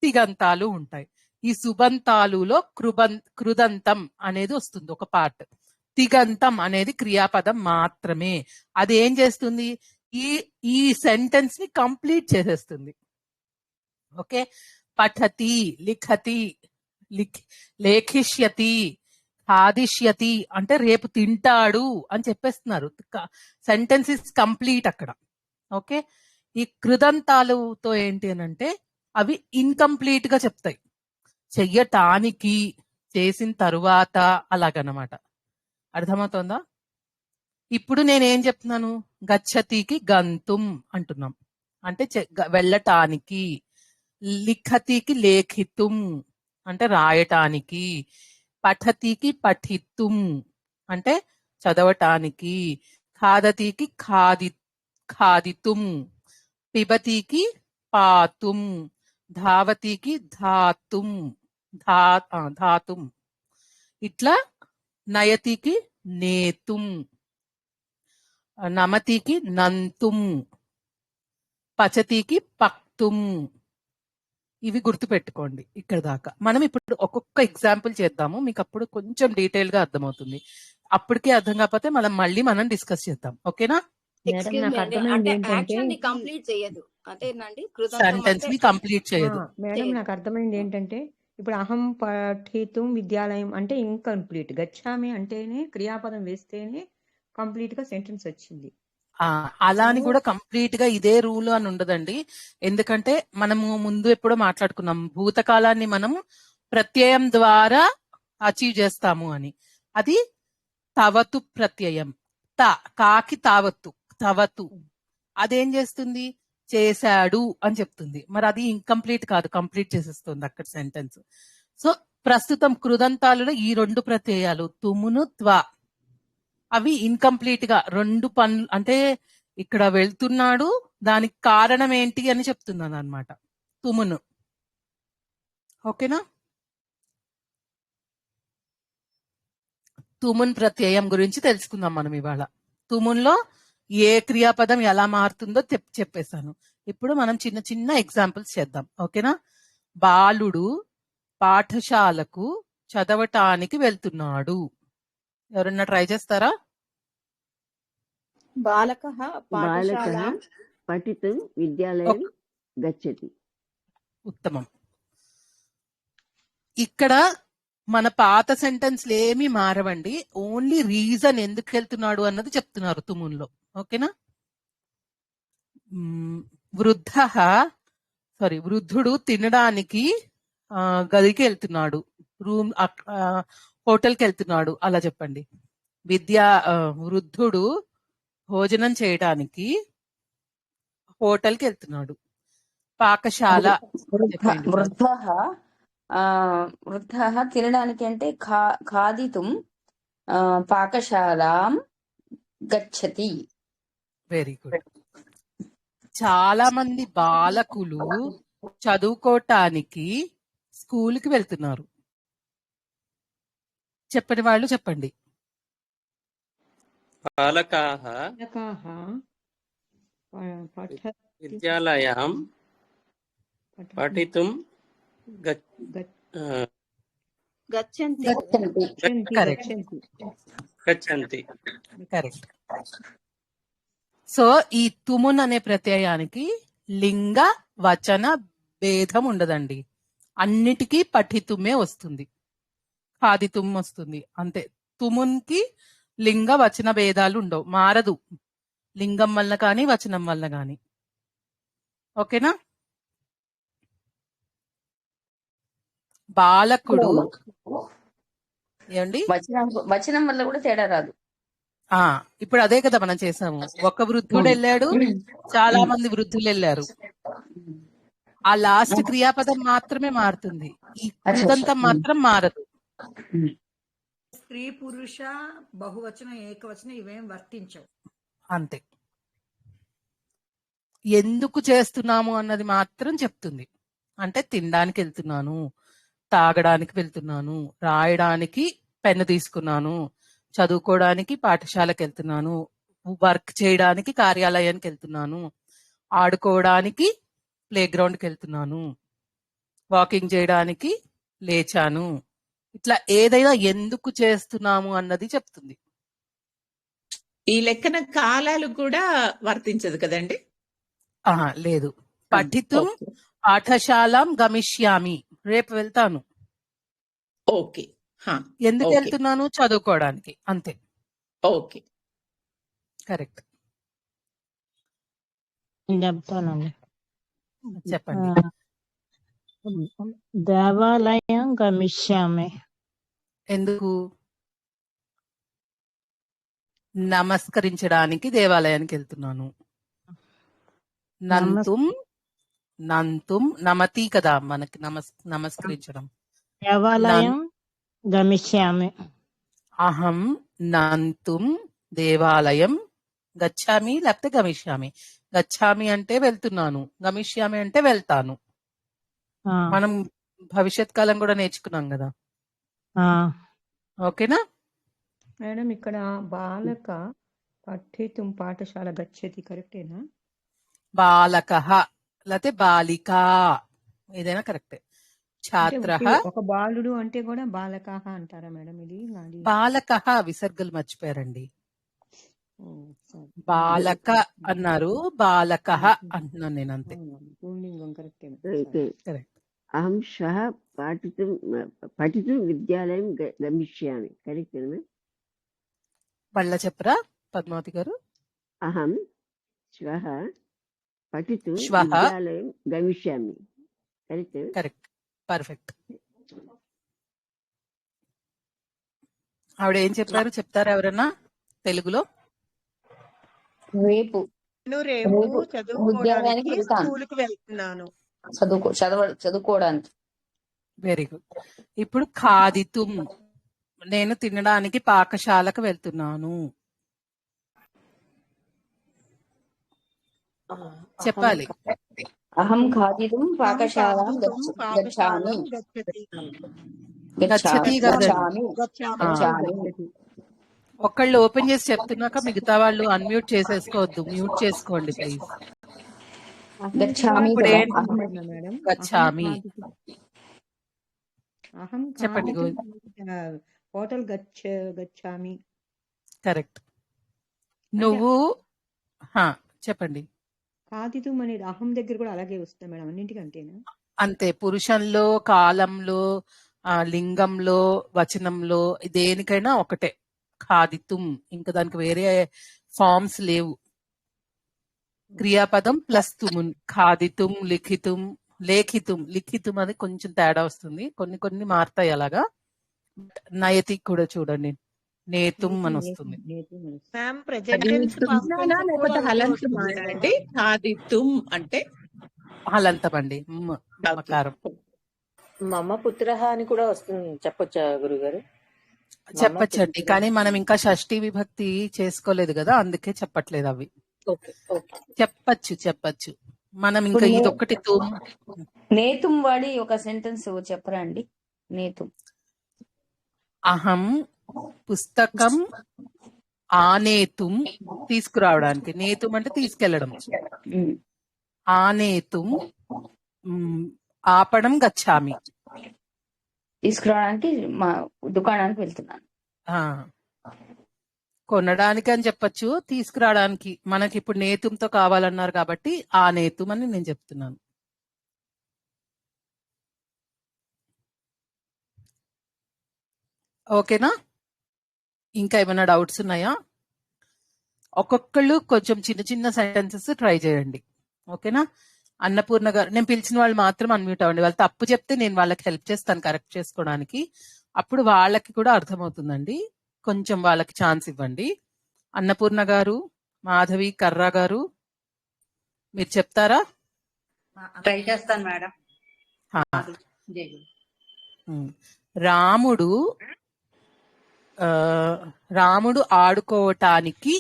తిగంతాలు ఉంటాయి. ఈ సుబంతాలులో కృదంతం అనేది వస్తుంది ఒక పార్ట్. తిగంతం అనేది క్రియాపదం మాత్రమే. అది ఏం చేస్తుంది? ఈ సెంటెన్స్ ని కంప్లీట్ చేసేస్తుంది. ఓకే, పఠతి, లిఖతి, లేఖిష్యతి, ఖాదిష్యతి అంటే రేపు తింటాడు అని చెప్పేస్తున్నారు. సెంటెన్స్ ఇస్ కంప్లీట్ అక్కడ. ఓకే, ఈ కృదంతాలతో ఏంటి అని అంటే అవి ఇన్కంప్లీట్ గా చెప్తాయి. చెయ్యటానికి, చేసిన తరువాత, అలాగనమాట. అర్థమవుతోందా? ఇప్పుడు నేనేం చెప్తున్నాను? గచ్చతికి గంతుం అంటున్నాం, అంటే వెళ్ళటానికి. లిఖతికి లేఖితుం అంటే రాయటానికి. పఠతికి పఠితుం అంటే చదవటానికి. ఖాదతికి ఖాదితుం. పిబతికి పాతుం. ధావతికి ధాతుం. ధాతుం. ఇట్లా నయతికి నేతుం. నమతికి నంతుం. పచతికి పక్తుం. ఇవి గుర్తుపెట్టుకోండి ఇక్కడ దాకా. మనం ఇప్పుడు ఒక్కొక్క ఎగ్జాంపుల్ చేద్దాము, మీకు అప్పుడు కొంచెం డీటెయిల్ గా అర్థమవుతుంది. అప్పటికే అర్థం కాకపోతే మనం డిస్కస్ చేద్దాం. ఓకేనా? సెంటెన్స్ ని కంప్లీట్ చేయదు. మేడం నాకు అర్థమైంది ఏంటంటే ఇప్పుడు అహం పఠితుం విద్యాలయం అంటే ఇన్కంప్లీట్, గచ్చామి అంటేనే క్రియాపదం వేస్తేనే కంప్లీట్ గా సెంటెన్స్ వచ్చింది. అలా అని కూడా కంప్లీట్ గా ఇదే రూల్ అని ఉండదండి. ఎందుకంటే మనము ముందు ఎప్పుడో మాట్లాడుకున్నాం, భూతకాలాన్ని మనము ప్రత్యయం ద్వారా అచీవ్ చేస్తాము అని. అది తవతు ప్రత్యయం. కాకి తావత్తు, తవతు. అదేం చేస్తుంది? చేశాడు అని చెప్తుంది. మరి అది ఇన్కంప్లీట్ కాదు, కంప్లీట్ చేసేస్తుంది అక్కడ సెంటెన్స్. సో ప్రస్తుతం కృదంతాలలో ఈ 2 ప్రత్యయాలు తుమును త్వ అవి ఇన్కంప్లీట్ గా 2 పనులు, అంటే ఇక్కడ వెళ్తున్నాడు, దానికి కారణం ఏంటి అని చెప్తున్నాను అనమాట. తుమును. ఓకేనా? తుమున్ ప్రత్యయం గురించి తెలుసుకుందాం మనం ఇవాళ. తుమున్లో ఏ క్రియాపదం ఎలా మారుతుందో చెప్పేశాను. ఇప్పుడు మనం చిన్న చిన్న ఎగ్జాంపుల్స్ చేద్దాం. ఓకేనా? బాలుడు పాఠశాలకు చదవటానికి వెళ్తున్నాడు. ఎవరన్నా ట్రై చేస్తారా? బాలకః పాఠశాలాం పఠితుం విద్యాలయం గచ్చతి. ఉత్తమం. ఇక్కడ మన పాత సెంటెన్స్లు ఏమీ మారవండి, ఓన్లీ రీజన్ ఎందుకు వెళ్తున్నాడు అన్నది చెప్తున్నారు తుమున్లో. ఓకేనా? వృద్ధుడు తినడానికి గదికి వెళ్తున్నాడు, రూమ్ హోటల్కి వెళ్తున్నాడు, అలా చెప్పండి. వృద్ధుడు భోజనం చేయడానికి హోటల్కి వెళ్తున్నాడు. పాకశాల చెప్పండి. వృద్ధ తినడానికి అంటే ఖాదితుం పాకశాలాం గచ్చతి. Very good. చాలా మంది బాలకులు చదువుకోటానికి స్కూల్కి వెళ్తున్నారు. చెప్పని వాళ్ళు చెప్పండి. బాలకాః విద్యాలయాం పఠితుం గచ్చంతి. గచ్చంతి. కరెక్ట్. సో ఈ తుమున్ అనే ప్రత్యయానికి లింగ వచన భేదం ఉండదండి. అన్నిటికీ పఠితుమే వస్తుంది, ఖాదితుం వస్తుంది అంతే. తుమున్కి లింగ వచన భేదాలు ఉండవు, మారదు లింగం వల్ల కానీ వచనం వల్ల కానీ. ఓకేనా? బాలకుడు ఏమండి వచనం వల్ల కూడా తేడా రాదు. ఇప్పుడు అదే కదా మనం చేసాము. ఒక వృద్ధుడు వెళ్ళాడు, చాలా మంది వృద్ధులు వెళ్ళారు. ఆ లాస్ట్ క్రియాపదం మాత్రమే మారుతుంది, ఈ కృదంతం మాత్రం మారదు. స్త్రీ పురుష బహువచనం ఏకవచనం ఇవేం వర్తించవు. అంతే. ఎందుకు చేస్తున్నాము అన్నది మాత్రం చెప్తుంది. అంటే తినడానికి వెళ్తున్నాను, తాగడానికి వెళ్తున్నాను, రాయడానికి పెన్ను తీసుకున్నాను, చదువుకోవడానికి పాఠశాలకు వెళ్తున్నాను, వర్క్ చేయడానికి కార్యాలయానికి వెళ్తున్నాను, ఆడుకోవడానికి ప్లే గ్రౌండ్కి వెళ్తున్నాను, వాకింగ్ చేయడానికి లేచాను. ఇట్లా ఏదైనా ఎందుకు చేస్తున్నాము అన్నది చెప్తుంది. ఈ లెక్కన కాలాలు కూడా వర్తించదు కదండి? లేదు. పఠితుం పాఠశాలం గమిష్యామి, రేపు వెళ్తాను. ఓకే. ఎందుకు వెళ్తున్నాను? చదువుకోవడానికి, అంతే. Okay, correct. చెప్తానండి. చెప్పండి. దేవాలయం గమిష్యామి. ఎందుకు? నమస్కరించడానికి దేవాలయానికి వెళ్తున్నాను. నంతుం నమతి కదా మనకి నమస్కరించడం. దేవాలయం గమిష్యామి. అహం నంతుం దేవాలయం గచ్చామి, లేకపోతే గమిష్యామి. గచ్చామి అంటే వెళ్తున్నాను, గమిష్యామి అంటే వెళ్తాను. మనం భవిష్యత్ కాలం కూడా నేర్చుకున్నాం కదా. ఓకేనా మేడం? ఇక్కడ బాలక పఠితుం పాఠశాల గచ్చతి కరెక్టేనా? బాలక లేకపోతే బాలిక ఏదైనా కరెక్టే. ఛాత్ర ఒక బాలుడు అంటే కూడా బాలక అంటారా మేడం? ఇది బాలక విసర్గలు మర్చిపోయారండి. బాలక అన్నారు, బాలక అంటున్నాను నేను, అంతే. కరెక్ట్. అహం శ్వః పఠితుం విద్యాలయం గమిష్యామి. కరెక్ట్. మళ్ళా చెప్పరా పద్మావతి గారు? అహం శ్వః పఠితుం విద్యాలయం గమిష్యామి. కరెక్ట్. Correct, perfect. ఆవిడ ఏం చెప్పారు చెప్తారా ఎవరన్నా తెలుగులో? రేపు చదువుకోవడానికి స్కూలుకి వెళ్తున్నాను. చదువుకోవడానికి. Very good. ఇప్పుడు ఖాదితుం, నేను తినడానికి పాకశాలకు వెళ్తున్నాను. చెప్పాలి. అహం ఖాదితుం పాకశాలాం గచ్ఛామి. ఒకళ్ళు ఓపెన్ చేసి చెప్తున్నాక మిగతా వాళ్ళు అన్మ్యూట్ చేసేసుకోవద్దు, మ్యూట్ చేసుకోండి ప్లీజ్. గచ్ఛామి. గచ్ఛామి అహం చెప్పండి. హోటల్ గచ్ఛామి. కరెక్ట్. నువ్వు చెప్పండి. ఖాదితుం అనేది అహం దగ్గర కూడా అలాగే వస్తుంది మేడం, అన్నింటికంటేనా? అంతే. పురుషంలో, కాలంలో, లింగంలో, వచనంలో దేనికైనా ఒకటే ఖాదితుం. ఇంకా దానికి వేరే ఫార్మ్స్ లేవు. క్రియాపదం ప్లస్ తుమున్. ఖాదితుం, లిఖితుం, లేఖితుం. లిఖితుం అది కొంచెం తేడా వస్తుంది, కొన్ని కొన్ని మారుతాయి అలాగా. నయతి కూడా చూడండి, నేతుం అని వస్తుంది. మ్యామ్ అది ప్రెజెంట్ టెన్స్ పాస్ట్ విజ్ఞాన టెన్స్ లేకపోతే అలాగే హలంతమా వస్తుంది కదా. అండి? ఖాదితుం అంటే హలంతం అండి, ఓకే. మకారం. మమ పుత్రః అని కూడా వస్తుంది, చెప్పొచ్చా గురుగారు? మమ చెప్పచ్చండి, పుత్ర. కానీ మనం ఇంకా షష్ఠీ విభక్తి చేసుకోలేదు కదా, అందుకే చెప్పట్లేదు అవి. Okay okay. చెప్పచ్చు. మనం ఇప్పుడు ఇంకా ఇదొక్కటి తుమ్. నేతుం వాడి ఒక సెంటెన్స్ చెప్పరా అండి? నేతుం. అహం పుస్తకం ఆనేతుం, తీసుకురావడానికి. నేతుం అంటే తీసుకెళ్లడం. ఆనేతుం ఆపడం గచ్చామి. తీసుకురావడానికి మా దుకాణానికి వెళ్తున్నాను. ఆ, కొనడానికి అని చెప్పొచ్చు, తీసుకురావడానికి. మనకి ఇప్పుడు నేతంతో కావాలన్నారు కాబట్టి ఆ నేతం అని నేను చెప్తున్నాను. ఓకేనా? ఇంకా ఏమైనా డౌట్స్ ఉన్నాయా? ఒక్కొక్కళ్ళు కొంచెం చిన్న చిన్న సెంటెన్సెస్ ట్రై చేయండి. ఓకేనా? అన్నపూర్ణ గారు, నేను పిలిచిన వాళ్ళు మాత్రం అన్మ్యూట్ అవ్వండి. వాళ్ళు తప్పు చెప్తే నేను వాళ్ళకి హెల్ప్ చేస్తాను కరెక్ట్ చేసుకోవడానికి. అప్పుడు వాళ్ళకి కూడా అర్థమవుతుందండి. కొంచెం వాళ్ళకి ఛాన్స్ ఇవ్వండి. అన్నపూర్ణ గారు, మాధవి, కర్రా గారు, మీరు చెప్తారా? ట్రై చేస్తాను మేడం. రాముడు ఆడుకోవటానికి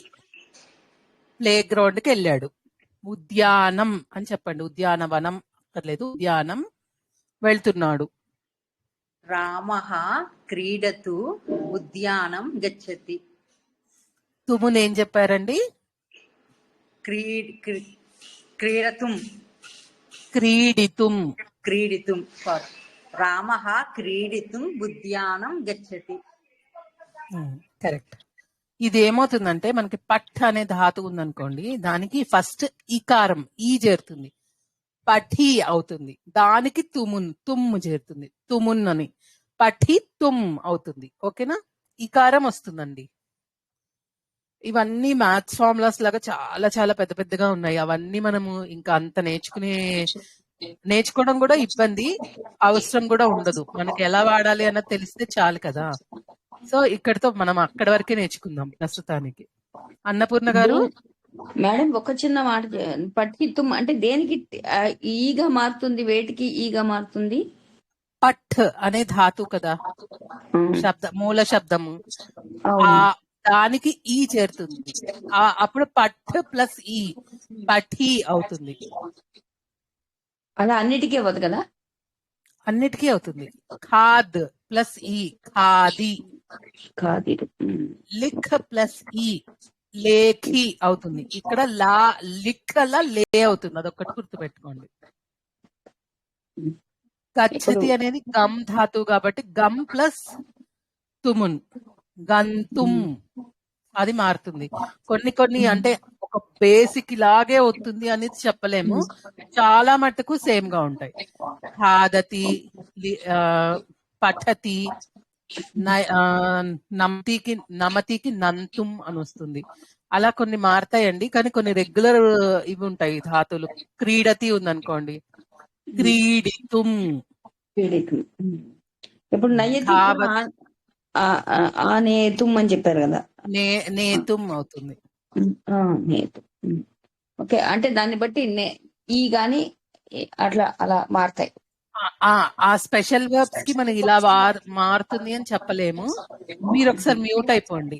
ప్లే గ్రౌండ్కి వెళ్ళాడు. ఉద్యానం అని చెప్పండి. ఉద్యానవనం అక్కర్లేదు, ఉద్యానం వెళ్తున్నాడు. రామః క్రీడతు ఉద్యానం గచ్చతి. తుమును ఏం చెప్పారండి? క్రీడతుం. క్రీడితుం. సారీ, రామః క్రీడితుం ఉద్యానం గచ్చతి. కరెక్ట్. ఇది ఏమవుతుందంటే మనకి పఠ్ అనే ధాతు ఉందనుకోండి, దానికి ఫస్ట్ ఈకారం ఈ చేరుతుంది, పఠి అవుతుంది. దానికి తుమ్ము చేరుతుంది, తుమున్ అని. పఠి తుమ్ అవుతుంది. ఓకేనా? ఈకారం వస్తుందండి. ఇవన్నీ మ్యాథ్స్ ఫార్ములాస్ లాగా చాలా చాలా పెద్ద పెద్దగా ఉన్నాయి. అవన్నీ మనము ఇంకా అంత నేర్చుకోవడం కూడా ఇబ్బంది, అవసరం కూడా ఉండదు. మనకి ఎలా వాడాలి అన్నది తెలిస్తే చాలు కదా. సో ఇక్కడితో మనం అక్కడి వరకే నేర్చుకుందాం ప్రస్తుతానికి. అన్నపూర్ణ గారు. మేడం ఒక చిన్న మాట, పఠితుం అంటే దేనికి ఈగా మారుతుంది? వేటికి ఈగా మారుతుంది? పఠ్ అనే ధాతు కదా, మూల శబ్దము. దానికి ఈ చేరుతుంది, అప్పుడు పఠ్ ప్లస్ ఈ పఠి అవుతుంది. అలా అన్నిటికీ అవ్వదు కదా? అన్నిటికీ అవుతుంది. ఖాద్ ప్లస్ ఈ ఖాది. లిఖ్ ప్లస్ ఈ లేఖి అవుతుంది. ఇక్కడ లిఖ్ లే అవుతుంది, అదొక్కటి గుర్తుపెట్టుకోండి. గచ్చతి అనేది గమ్ ధాతువు కాబట్టి గమ్ ప్లస్ తుమున్ గంతుం అది మారుతుంది. కొన్ని అంటే ఒక బేసిక్ ఇలాగే వస్తుంది అనేది చెప్పలేము, చాలా మట్టుకు సేమ్ గా ఉంటాయి. ఖాదతి, పఠతి, నమతికి నంతుం అని వస్తుంది. అలా కొన్ని మారుతాయండి, కానీ కొన్ని రెగ్యులర్ ఇవి ఉంటాయి ధాతులు. క్రీడతి ఉందనుకోండి, క్రీడితుం. ఇప్పుడు నేతుం అని చెప్పారు కదా, నేతుం అవుతుంది. ఓకే, అంటే దాన్ని బట్టి ఈ గాని అలా మారుతాయి. ఆ స్పెషల్ వర్బ్స్ కి మనం ఇలా మారుతుంది అని చెప్పలేము. మీరు ఒకసారి మ్యూట్ అయిపోండి.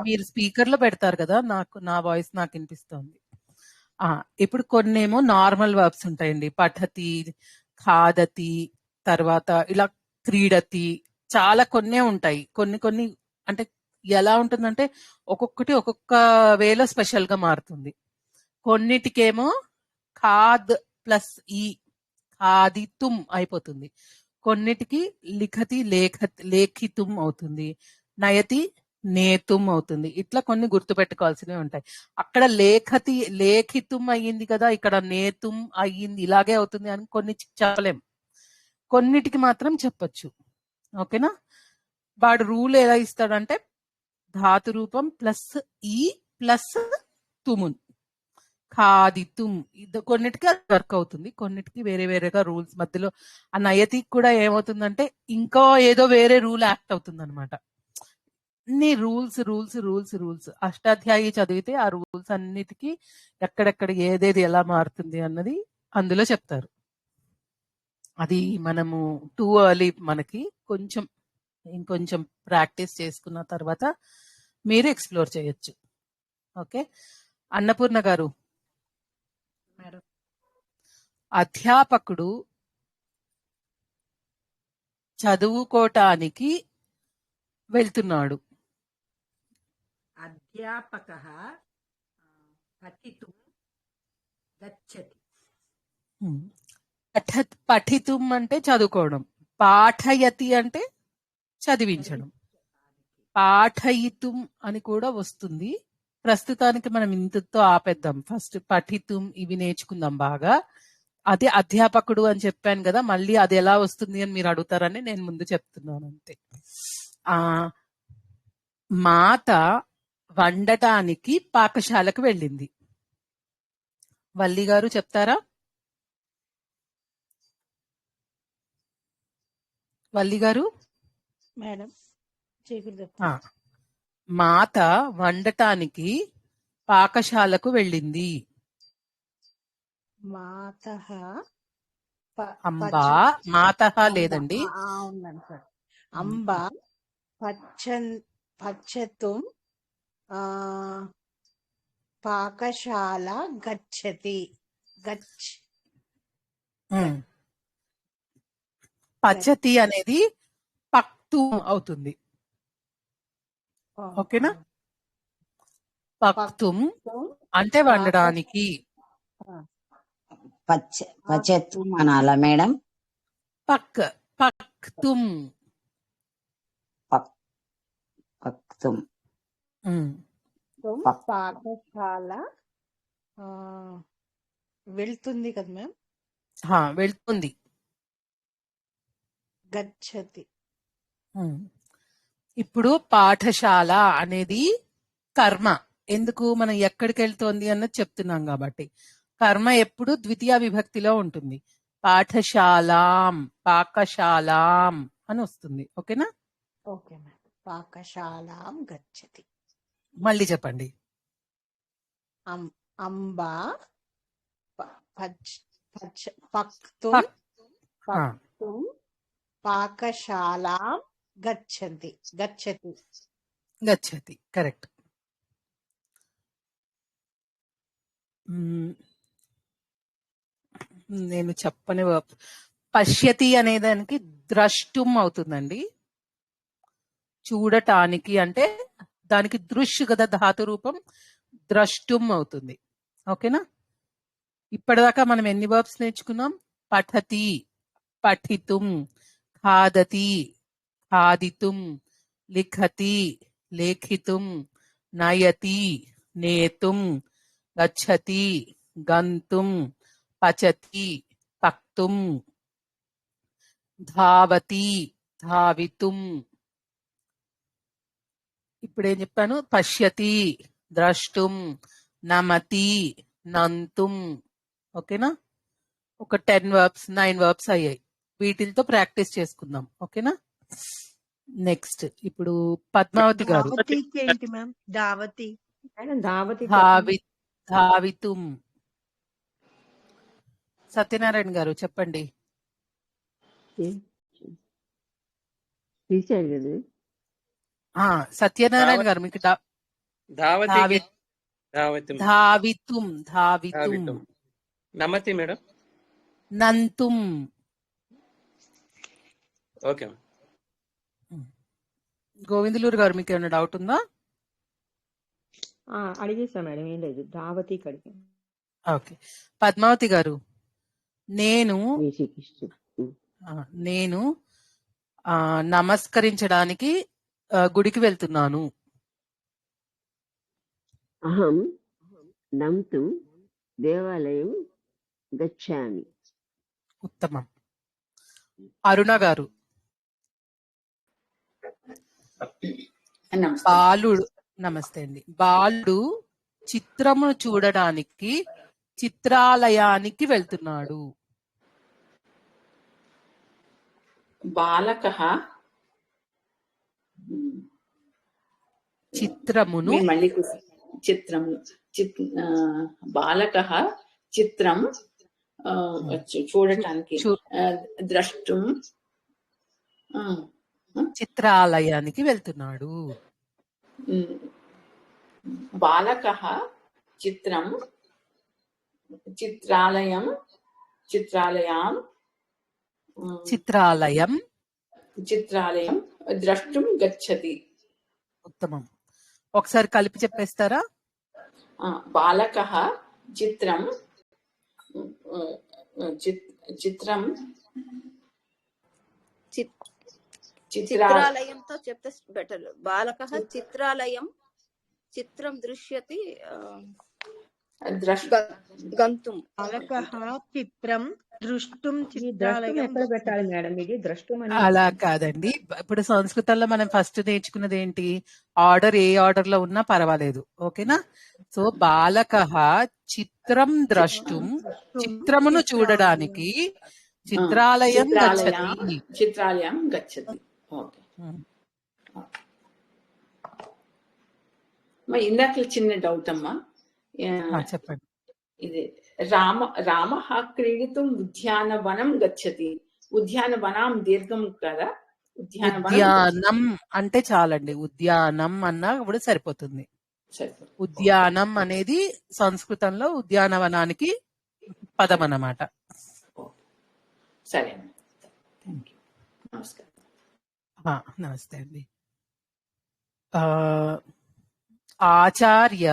మీరు స్పీకర్ లో పెడతారు కదా, నా వాయిస్ నాకు వినిపిస్తుంది. ఇప్పుడు కొన్నేమో నార్మల్ వర్బ్స్ ఉంటాయండి. పఠతి, ఖాదతి, తర్వాత ఇలా క్రీడతి, చాలా కొన్నే ఉంటాయి. కొన్ని అంటే ఎలా ఉంటుందంటే ఒక్కొక్కటి ఒక్కొక్క వేలో స్పెషల్ గా మారుతుంది. కొన్నిటికేమో ఖాద్ ప్లస్ ఈ ఖాదితుం అయిపోతుంది. కొన్నిటికి లిఖతి లేఖితుం అవుతుంది, నయతి నేతుం అవుతుంది. ఇట్లా కొన్ని గుర్తుపెట్టుకోవాల్సినవి ఉంటాయి. అక్కడ లేఖితుం అయ్యింది కదా, ఇక్కడ నేతుం అయ్యింది, ఇలాగే అవుతుంది అని కొన్ని చెప్పలేం. కొన్నిటికి మాత్రం చెప్పొచ్చు. ఓకేనా? వాడు రూల్ ఎలా ఇస్తాడంటే ధాతు రూపం ప్లస్ ఈ ప్లస్ తుమున్. ఖాదితుం. కొన్నిటికి అది వర్క్ అవుతుంది, కొన్నిటికి వేరే వేరేగా రూల్స్ మధ్యలో. ఆ నయతికి కూడా ఏమవుతుందంటే ఇంకా ఏదో వేరే రూల్ యాక్ట్ అవుతుంది అనమాట. అన్ని rules rules rules rules. Ashtadhyayi చదివితే ఆ రూల్స్ అన్నిటికీ ఎక్కడెక్కడ ఏదేది ఎలా మారుతుంది అన్నది అందులో చెప్తారు. అది మనము టూ ఎర్లీ, మనకి కొంచెం ఇంకొంచెం ప్రాక్టీస్ చేసుకున్న తర్వాత మీరు ఎక్స్ప్లోర్ చేయొచ్చు. ఓకే, అన్నపూర్ణ గారు. మేడం అధ్యాపకుడు చదువుకోటానికి వెళ్తున్నాడు. అధ్యాపకः పఠితుం గచ్చతి. పఠితుం అంటే చదువుకోవడం, పాఠయతి అంటే చదివించడం, పాఠయితుం అని కూడా వస్తుంది. ప్రస్తుతానికి మనం ఇంతతో ఆపేద్దాం. ఫస్ట్ పఠితుం ఇవి నేర్చుకుందాం బాగా. అదే అధ్యాపకుడు అని చెప్పాను కదా, మళ్ళీ అది ఎలా వస్తుంది అని మీరు అడుగుతారని నేను ముందు చెప్తున్నాను అంతే. మాత వండటానికి పాకశాలకు వెళ్ళింది. వల్లి గారు చెప్తారా? వల్లి గారు. మేడం మాత వండటానికి పాకశాలకు వెళ్ళింది. మాతః అంబా, మాతః లేదండి. ఉందండి సార్. అంబ పచ్చతుం పాకశాల గచ్చతి. పచ్చతి అనేది పక్తుం అవుతుంది. ఓకేనా? పక్తుం అంటే వండడానికి. పచ్చత్వం అనాలా మేడం? పక్తుం. పక్తుం పాకశాల వెళ్తుంది కదా మ్యామ్. వెళ్తుంది. గచ్చతి. ఇప్పుడు పాఠశాల అనేది కర్మ. ఎందుకు? మనం ఎక్కడికి వెళ్తోంది అన్నది చెప్తున్నాం కాబట్టి. కర్మ ఎప్పుడు ద్వితీయ విభక్తిలో ఉంటుంది. పాఠశాలాం, పాకశాలాం అని వస్తుంది. ఓకేనా? Okay ma'am. పాకశాలాం గచ్చతి. మళ్ళీ చెప్పండి. అంబా పక్తుం పాకశాలాం గచ్చతి. కరెక్ట్. నేను చెప్పని పశ్యతి అనే దానికి ద్రష్టుం అవుతుందండి. చూడటానికి అంటే దానికి దృష్ కదా ధాతు రూపం, ద్రష్టుం అవుతుంది. ఓకేనా? ఇప్పటిదాకా మనం ఎన్ని వర్బ్స్ నేర్చుకున్నాం? పఠతి, పఠితుం, ఖాదతి, ఖాదితుం, లిఖతి, లేఖితుం, నయతి, నేతుం, గచ్చతి, గంతుం, పచతి, పక్తుం, ధావతి, ధావితుం. ఇప్పుడేం చెప్పాను? పశ్యతి, ద్రష్టుం, నమతి, నంతుం. ఓకేనా? ఒక 10 వర్బ్స్ 9 వర్బ్స్ అయ్యాయి. వీటితో ప్రాక్టీస్ చేసుకుందాం. ఓకేనా? నెక్స్ట్ ఇప్పుడు పద్మావతి గారు. ఏంటి మ్యామ్? ధావతి. ధావితుం. సత్యనారాయణ గారు చెప్పండి. సత్యనారాయణ గారు మీకు ధావితుం. నమతి మేడం. నంతుం. ఓకే. గోవిందులూరు గారు మీకు ఏమైనా డౌట్ ఉందా? అడిగేసా మేడం, ఏం లేదు. ధావతి కడిగి. ఓకే. పద్మావతి గారు, నేను నమస్కరించడానికి గుడికి వెళ్తున్నాను. అహం నంతుం దేవాలయం గచ్చామి. ఉత్తమం. అరుణ గారు, బాలుడు. నమస్తే అండి. బాలుడు చిత్రమును చూడడానికి చిత్రాలయానికి వెళ్తున్నాడు. బాలకః చిత్రమును నేను మళ్ళీ చిత్రం బాలకః చిత్రం చూడటానికి ద్రష్టం చిత్రాలయానికి వెళ్తున్నాడు. బాలకః చిత్రం చిత్రాలయం ద్రష్టుం గచ్చతి. ఉత్తమం. ఒకసారి కలిపి చెప్పేస్తారా? బాలకః చిత్రం చిత్రాలయంతో చెప్తే బెటర్. బాలకః చిత్రాలయం చిత్రం దృశ్యతి గంతుం. బాలకః చిత్రం దృష్టుం ద్రష్టం చిత్రాలయం. ఎక్కడ పెట్టాలి మేడం? ఇది ద్రష్టం అని అలా కాదండి. ఇప్పుడు సంస్కృతంలో మనం ఫస్ట్ నేర్చుకున్నది ఏంటి? ఆర్డర్ ఏ ఆర్డర్ లో ఉన్నా పర్వాలేదు. ఓకేనా? సో బాలకః చిత్రం ద్రష్టుం చిత్రమును చూడడానికి చిత్రాలయం గచ్చతి. ఇందాక చిన్న డౌట్ అమ్మా, చెప్పండి. ఇది రామః క్రీడితుం ఉద్యానవనం గచ్చతి. ఉద్యానవనం దీర్ఘం కదా? ఉద్యానం అంటే చాలండి. ఉద్యానం అన్నా కూడా సరిపోతుంది. ఉద్యానం అనేది సంస్కృతంలో ఉద్యానవనానికి పదం అన్నమాట. సరే, నమస్తే అండి. ఆచార్య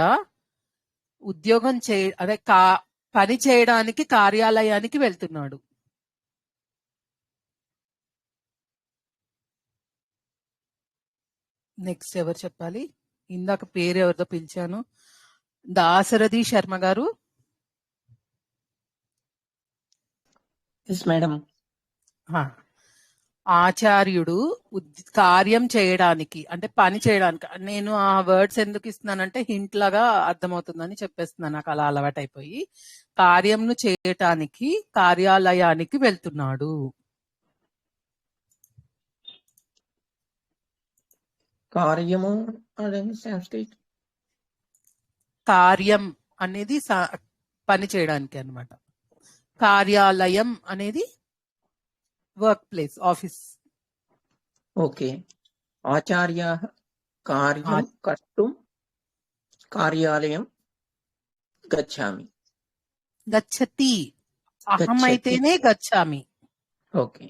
ఉద్యోగం అదే పని చేయడానికి కార్యాలయానికి వెళ్తున్నాడు. నెక్స్ట్ ఎవరు చెప్పాలి? ఇందాక పేరు ఎవరితో పిలిచాను? దాశరథి శర్మ గారు. మేడం. ఆచార్యుడు కార్యం చేయడానికి అంటే పని చేయడానికి. నేను ఆ వర్డ్స్ ఎందుకు ఇస్తున్నానంటే హింట్ లాగా అర్థమవుతుందని చెప్పేస్తున్నాను. నాకు అలా అలవాటు అయిపోయి. కార్యంను చేయటానికి కార్యాలయానికి వెళ్తున్నాడు. కార్యము అనేది సంస్కృత్. కార్యం అనేది పని చేయడానికి అన్నమాట. కార్యాలయం అనేది వర్క్ ప్లేస్, ఆఫీస్. ఓకే. ఆచార్య కార్యం కర్తుం కార్యాలయం గచ్చామి. గచ్చతి. అహం అయితేనే గచ్చామి. ఓకే.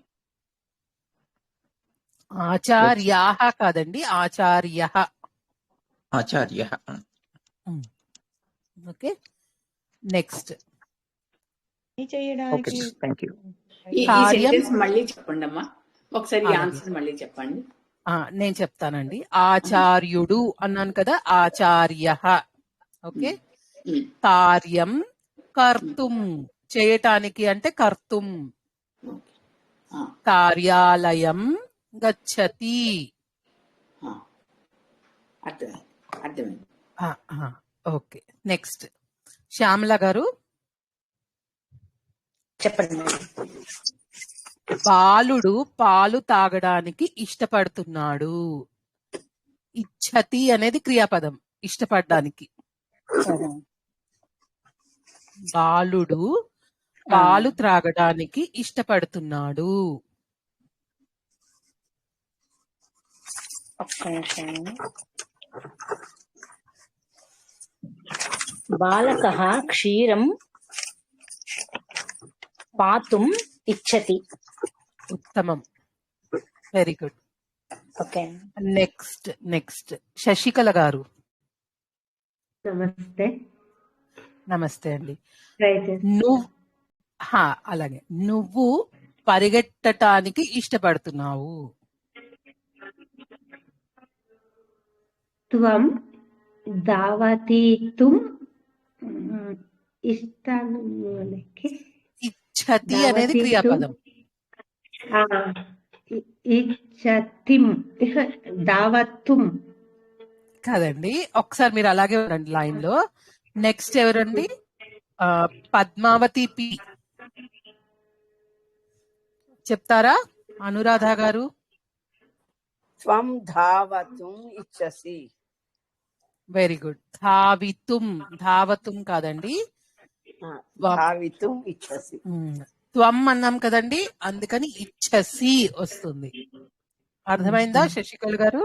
ఆచార్యాః కాదండి, ఆచార్యః. ఆచార్యః. ఓకే. నెక్స్ట్ చేయడానికి మళ్ళీ చెప్పండి అమ్మా. ఒకసారి ఆన్సర్ మళ్ళీ చెప్పండి. నేను చెప్తానండి. ఆచార్యుడు అన్నాను కదా, ఆచార్యః. ఓకే. కార్యం కర్తుం చేయటానికి అంటే కర్తుం. కార్యాలయం గచ్చతి. ఓకే. నెక్స్ట్ శ్యామల గారు చెప్పండి. బాలుడు పాలు తాగడానికి ఇష్టపడుతున్నాడు. ఇచ్చతి అనేది క్రియాపదం, ఇష్టపడడానికి. బాలుడు పాలు త్రాగడానికి ఇష్టపడుతున్నాడు. బాలకః క్షీరం పాతుం ఇచ్చతి. ఉత్తమం. Very good. Okay. Next Sasikala గారు. నమస్తే. నమస్తే అండి. అలాగే నువ్వు పరిగెట్టడానికి ఇష్టపడుతున్నావు. త్వం దావతీతుం ఇస్తాను. ఇచ్చతి అనేది క్రియాపదం. ఇచ్చతిం దావతుం కదండి. ఒకసారి మీరు అలాగే ఉండండి లైన్ లో. నెక్స్ట్ ఎవరండి? పద్మావతి పి చెప్తారా అనురాధ గారు? త్వం ధావతుం ఇచ్చసి. Very good. ధావితుం, ధావతుం కాదండి, ధావితుం ఇచ్చసి. త్వం అన్నాం కదండి, అందుకని ఇచ్చసి వస్తుంది. అర్థమైందా శశికళ గారు?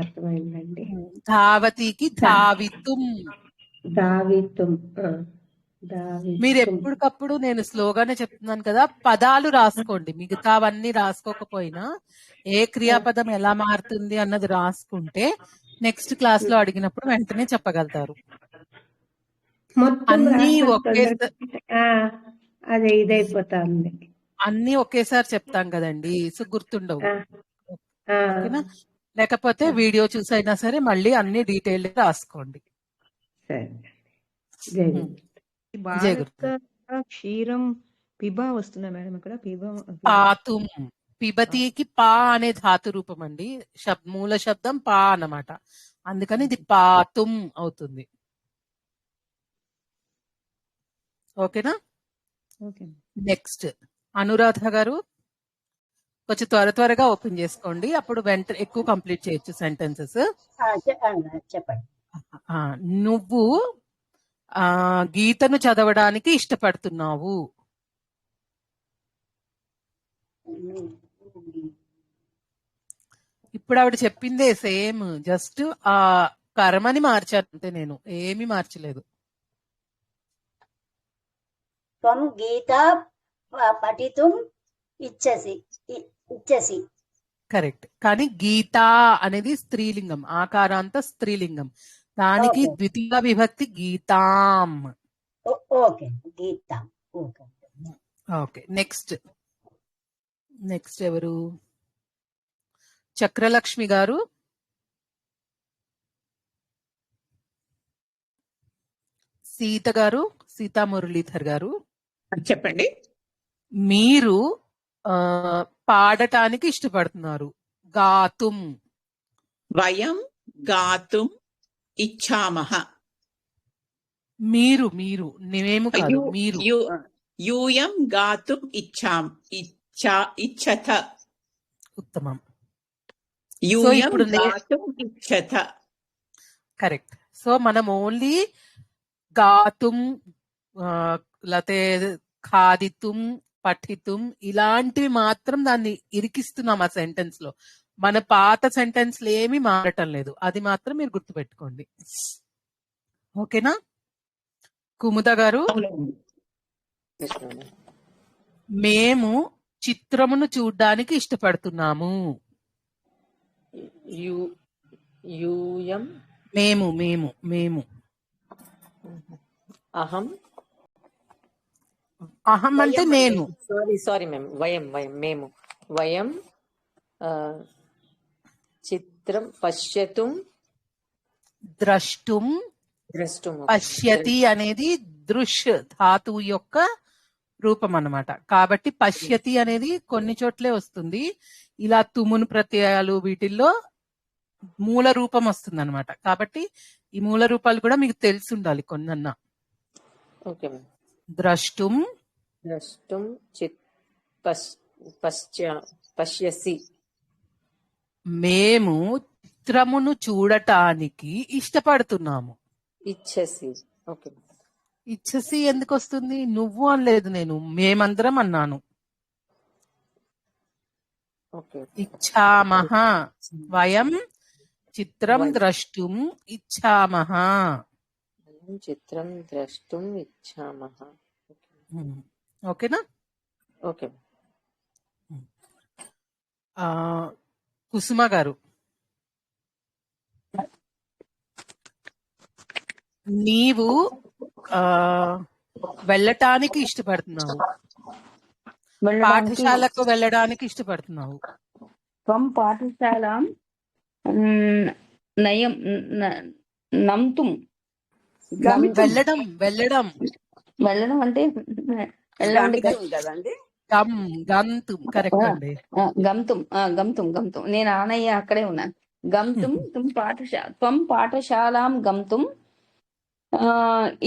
అర్థమైందండి. ధావతికి ధావితుం. దావితుం. మీరు ఎప్పటికప్పుడు నేను స్లోగానే చెప్తున్నాను కదా, పదాలు రాసుకోండి. మిగతావన్నీ రాసుకోకపోయినా ఏ క్రియాపదం ఎలా మారుతుంది అన్నది రాసుకుంటే నెక్స్ట్ క్లాస్ లో అడిగినప్పుడు వెంటనే చెప్పగలుగుతారు. అన్ని అదే ఇదైపోతుంది. అన్ని ఒకేసారి చెప్తాం కదండి, సో గుర్తుండవు. ఓకేనా? లేకపోతే వీడియో చూసైనా సరే మళ్ళీ అన్ని డీటెయిల్ రాసుకోండి. క్షీరం పిబ వస్తుందా మేడం ఇక్కడ? పాతుం. పిబతికి పా అనే ధాతు రూపం అండి, మూల శబ్దం పా అన్నమాట, అందుకని ఇది పాతుం అవుతుంది. ఓకేనా? నెక్స్ట్ అనురాధ గారు కొంచెం త్వరగా ఓపెన్ చేసుకోండి, అప్పుడు వెంటనే ఎక్కువ కంప్లీట్ చేయొచ్చు సెంటెన్సెస్. చెప్పండి. నువ్వు గీతను చదవడానికి ఇష్టపడుతున్నావు. ఇప్పుడు ఆవిడ చెప్పిందే సేమ్, జస్ట్ ఆ కర్మని మార్చాను అంతే, నేను ఏమీ మార్చలేదు. త్వం గీత పఠితుం ఇచ్చసి. కరెక్ట్. కానీ గీత అనేది స్త్రీలింగం, ఆకారాంత స్త్రీలింగం, దానికి ద్వితీయ విభక్తి Gitam. Okay, Gitam. Okay. Next ఎవరు? చక్రలక్ష్మి గారు. సీత గారు, సీతా మురళీధర్ గారు చెప్పండి. మీరు పాడటానికి ఇష్టపడుతున్నారు. గాతుం. వయం గాతుం ఇచ్చామః. మీరు మేము కాదు, మీరు. యూయం గాతుం ఇచ్చాం. ఇచ్చత. ఉత్తమం. యూయం గాతుం ఇచ్చత. కరెక్ట్. సో మనం ఓన్లీ గాతుం, లేతే ఖాదితుం, పఠితుం ఇలాంటివి మాత్రం దాన్ని ఇరికిస్తున్నాం ఆ సెంటెన్స్ లో. మన పాత సెంటెన్స్ ఏమీ మారటం లేదు, అది మాత్రం మీరు గుర్తుపెట్టుకోండి. ఓకేనా? కుముద గారు. మేము చిత్రమును చూడ్డానికి ఇష్టపడుతున్నాము. మేము అహం. అహం అంటే నేను. Sorry ma'am. మేము వయం చిత్రం పశ్యతుం. ద్రష్టుం. పశ్యతి అనేది దృష్ ధాతువు యొక్క రూపం అన్నమాట. కాబట్టి పశ్యతి అనేది కొన్ని చోట్లే వస్తుంది, ఇలా తుమును ప్రత్యయాలు వీటిల్లో మూల రూపం వస్తుంది అనమాట. కాబట్టి ఈ మూల రూపాలు కూడా మీకు తెలిసి ఉండాలి కొన్నన్నా. ద్రష్టుం పశ్యసి. మేము చిత్రమును చూడటానికి ఇష్టపడుతున్నాము. ఇచ్చసి. ఓకే. ఇచ్చసి ఎందుకు వస్తుంది? నువ్వు అనలేదు, నేను మేమందరం అన్నాను. ఇచ్చామః. వయం చిత్రం ద్రష్టుం ఇచ్చామః. చిత్రం ద్రష్టుం ఇచ్చామః. ఓకేనా? ఓకే. కుసుమ గారు. నీవు వెళ్ళటానికి ఇష్టపడుతున్నావు. పాఠశాలకు వెళ్ళడానికి ఇష్టపడుతున్నావు. పాఠశాల నయం నంతుం. వెళ్ళడం అంటే గంతుం. కరెక్ట్ అండి. గంతుం. నేను ఆనయ్య అక్కడే ఉన్నాను. గంతుం త్వం పాఠశాలాం గంతుం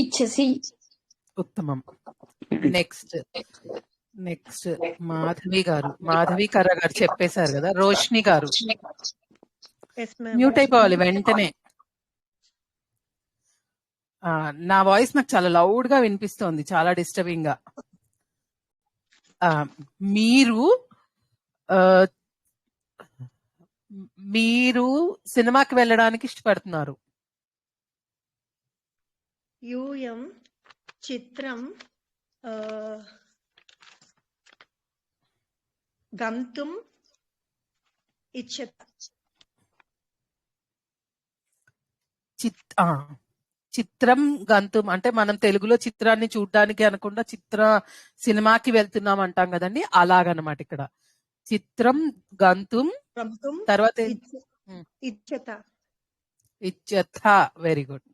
ఇచ్చసి. ఉత్తమం. నెక్స్ట్ మాధవి గారు, మాధవి కర్ర గారు చెప్పేశారు కదా. రోష్ని గారు మ్యూట్ అయిపోవాలి వెంటనే. నా వాయిస్ నాకు చాలా లౌడ్ గా వినిపిస్తోంది, చాలా డిస్టర్బింగ్ గా. మీరు సినిమాకి వెళ్ళడానికి ఇష్టపడుతున్నారు. యూయం చిత్రం గంతుం ఇచ్చత. చిత్రం గంతుం అంటే మనం తెలుగులో చిత్రాన్ని చూడడానికి అనకుండా సినిమాకి వెళ్తున్నాం అంటాం కదండి, అలాగనమాట ఇక్కడ. చిత్రం గంతుం తర్వాత ఇచ్చత. Very good.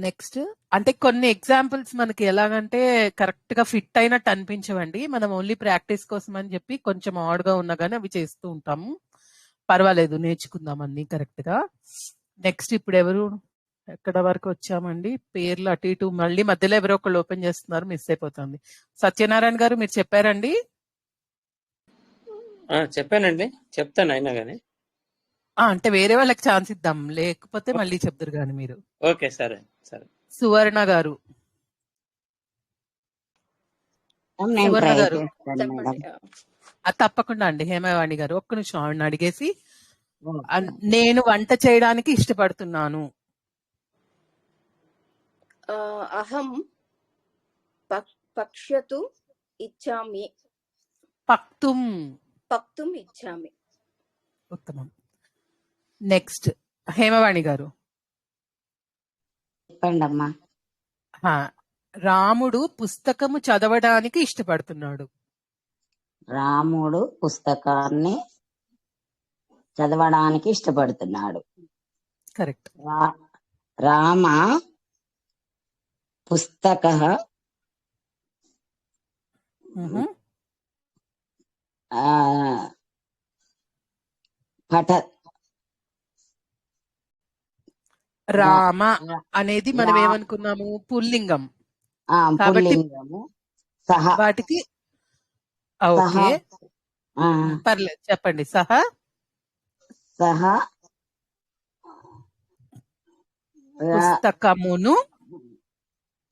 నెక్స్ట్ అంటే కొన్ని ఎగ్జాంపుల్స్ మనకి ఎలాగంటే కరెక్ట్ గా ఫిట్ అయినట్టు అనిపించవండి. మనం ఓన్లీ ప్రాక్టీస్ కోసం అని చెప్పి కొంచెం ఆడ్ గా ఉన్నా కానీ అవి చేస్తూ ఉంటాము. పర్వాలేదు, నేర్చుకుందాం అన్ని కరెక్ట్ గా. నెక్స్ట్ ఇప్పుడు ఎవరు ఎక్కడ వరకు వచ్చామండి? పేర్లు అటు ఇటు మళ్ళీ మధ్యలో ఎవరో ఒకళ్ళు ఓపెన్ చేస్తున్నారు, మిస్ అయిపోతుంది. సత్యనారాయణ గారు మీరు చెప్పారండి? చెప్పానండి, చెప్తాను అయినా కానీ. అంటే వేరే వాళ్ళకి ఛాన్స్ ఇద్దాం, లేకపోతే మళ్ళీ చెప్తారు కానీ మీరు. ఓకే, సరే సరే. సువర్ణ గారు, తప్పకుండా అండి. హేమవాణి గారు ఒక్క నిమిషం ఆవిడని అడిగేసి. నేను వంట చేయడానికి ఇష్టపడుతున్నాను. అహం పక్ష్యతు ఇచ్చామి. పక్తుం ఇచ్చామి. ఉత్తమం. నెక్స్ట్ హేమవాణి గారు చెప్పండి అమ్మా. రాముడు పుస్తకము చదవడానికి ఇష్టపడుతున్నాడు. రాముడు పుస్తకాన్ని చదవడానికి ఇష్టపడుతున్నాడు. కరెక్ట్. రామ పుస్తక పఠ. రామ అనేది మనం ఏమనుకున్నాము? పుల్లింగం. వాటికి ఓకే పర్లేదు, చెప్పండి. సహా పుస్తకమును